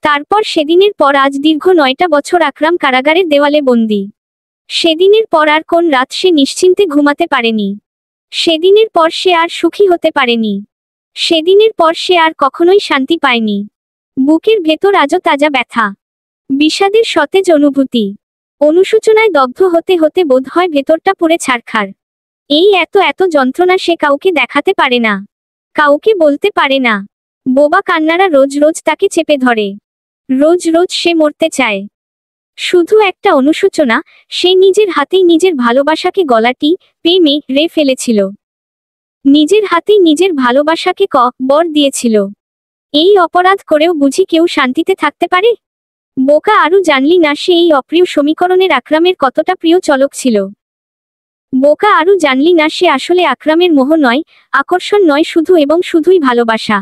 তারপর সেদিনের পর আজ দীর্ঘ 9টা বছর আকরাম কারাগারের দেওয়ালে বন্দী। সেদিনের পর আর কোন রাত সে নিশ্চিন্তে ঘুমাতে পারেনি। সেদিনের পর সে আর সুখী হতে পারেনি। সেদিনের পর সে আর কখনোই শান্তি পায়নি। বুকের ভেতর আজও তাজা ব্যথা, বিষাদের সতেজ অনুভূতি। অনুশোচনায় দগ্ধ হতে হতে বোধ হয় ভেতরটা পুড়ে ছারখার। এই এত এত যন্ত্রণা সে কাউকে দেখাতে পারে না, কাউকে বলতে পারে না। বোবা কান্নারা রোজ রোজ তাকে চেপে ধরে। রোজ রোজ সে মরতে চায়। শুধু একটা অনুশোচনা, সে নিজের হাতেই নিজের ভালোবাসাকে গলাটি প্রেমে রে ফেলেছিল। নিজের হাতেই নিজের ভালোবাসাকে বর দিয়েছিল। এই অপরাধ করেও বুঝি কেউ শান্তিতে থাকতে পারে? বোকা আরু জানলি না সে এই অপ্রিয় সমীকরণের আকরামের কতটা প্রিয় চলক ছিল। বোকা আরু জানলি না সে আসলে আকরামের মোহ নয়, আকর্ষণ নয়, শুধু এবং শুধুই ভালোবাসা।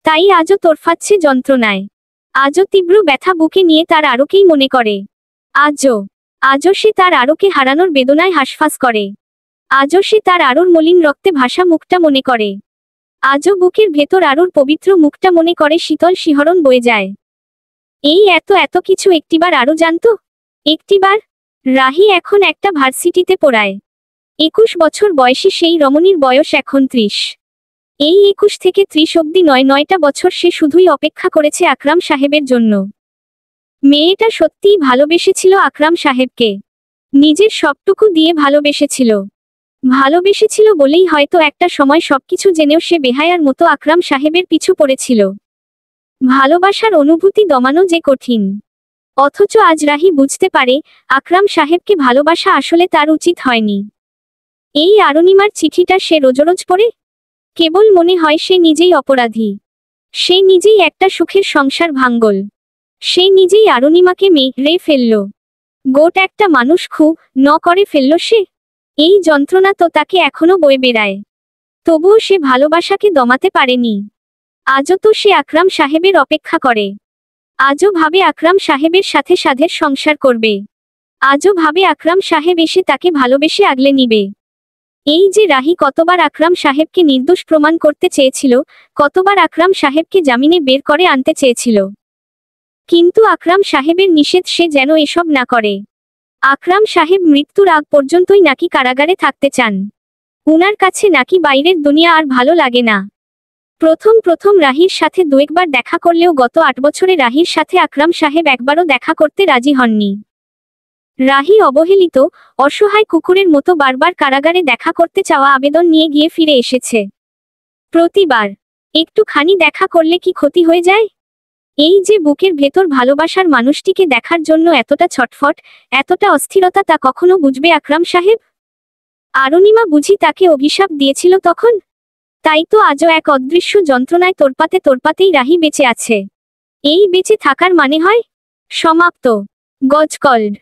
তাই আজও তোরফাচ্ছে যন্ত্রণায়। আজও তীব্র ব্যথা বুকে নিয়ে তার আরোকেই মনে করে। আজও সে তার আরোকে হারানোর বেদনায় হাসফাস করে। আজও সে তার আরোর মলিন রক্তে ভাসা মুখটা মনে করে। আজও বুকের ভেতর আরোর পবিত্র মুখটা মনে করে শীতল শিহরণ বয়ে যায়। এই এত এত কিছু একটিবার আরো জানতো? একটিবার? রাহি এখন একটা ভার্সিটিতে পড়ায়। 21 বছর বয়সী সেই রমণীর বয়স এখন 30। এই 21 থেকে 30 অব্দি 9টা বছর সে শুধুই অপেক্ষা করেছে আকরাম সাহেবের জন্য। মেয়েটা সত্যিই ভালোবেসেছিল আকরাম সাহেবকে। নিজের সবটুকু দিয়ে ভালোবেসেছিল। ভালোবেসেছিল বলেই হয়তো একটা সময় সবকিছু জেনেও সে বেহায়ার মতো আকরাম সাহেবের পিছু পড়েছিল। ভালোবাসার অনুভূতি দমানো যে কঠিন। অথচ আজ রাহি বুঝতে পারে আকরাম সাহেবকে ভালোবাসা আসলে তার উচিত হয়নি। এই অরুণিমার চিঠিটা সে রোজরোজ পড়ে কেবল মনে হয় সে নিজেই অপরাধী। সে নিজেই একটা সুখের সংসার ভাঙ্গল। সে নিজেই অরুণিমাকে মেরে ফেলল। গোট একটা মানুষ খুব করে ফেলল সে। এই যন্ত্রণা তো তাকে এখনো বয়ে বেড়ায়। তবুও সে ভালোবাসাকে দমাতে পারেনি। আজও তো সে আকরাম সাহেবের অপেক্ষা করে। আজও ভাবে আকরাম সাহেবের সাথে সাধের সংসার করবে। আজও ভাবে আকরাম সাহেব এসে তাকে ভালোবেসে আগলে নিবে। এই যে রাহি কতবার আকরাম সাহেবকে নির্দোষ প্রমাণ করতে চেয়েছিল, কতবার আকরাম সাহেবকে জামিনে বের করে আনতে চেয়েছিল। কিন্তু আকরাম সাহেবের নিষেধ সে যেন এসব না করে। আকরাম সাহেব মৃত্যুর আগ পর্যন্তই নাকি কারাগারে থাকতে চান। উনার কাছে নাকি বাইরের দুনিয়া আর ভালো লাগে না। প্রথম প্রথম রাহির সাথে দুয়েকবার দেখা করলেও গত 8 বছরে রাহির সাথে আকরাম সাহেব একবারও দেখা করতে রাজি হননি। রাহি অবহেলিত, অসহায় কুকুরের মতো বারবার কারাগারে দেখা করতে চাওয়া আবেদন নিয়ে গিয়ে ফিরে এসেছে। প্রতিবার একটুখানি দেখা করলে কি ক্ষতি হয়ে যায়? এই যে বুকের ভেতর ভালোবাসার মানুষটিকে দেখার জন্য এতটা ছটফট, এতটা অস্থিরতা, তা কখনো বুঝবে আকরাম সাহেব? অরুণিমা বুঝি তাকে অভিশাপ দিয়েছিল তখন? তাই তো আজও এক অদৃশ্য যন্ত্রণায় তোরপাতে তোরপাতেই রাহি বেঁচে আছে। এই বেঁচে থাকার মানে হয় সমাপ্ত। গজকল্ড।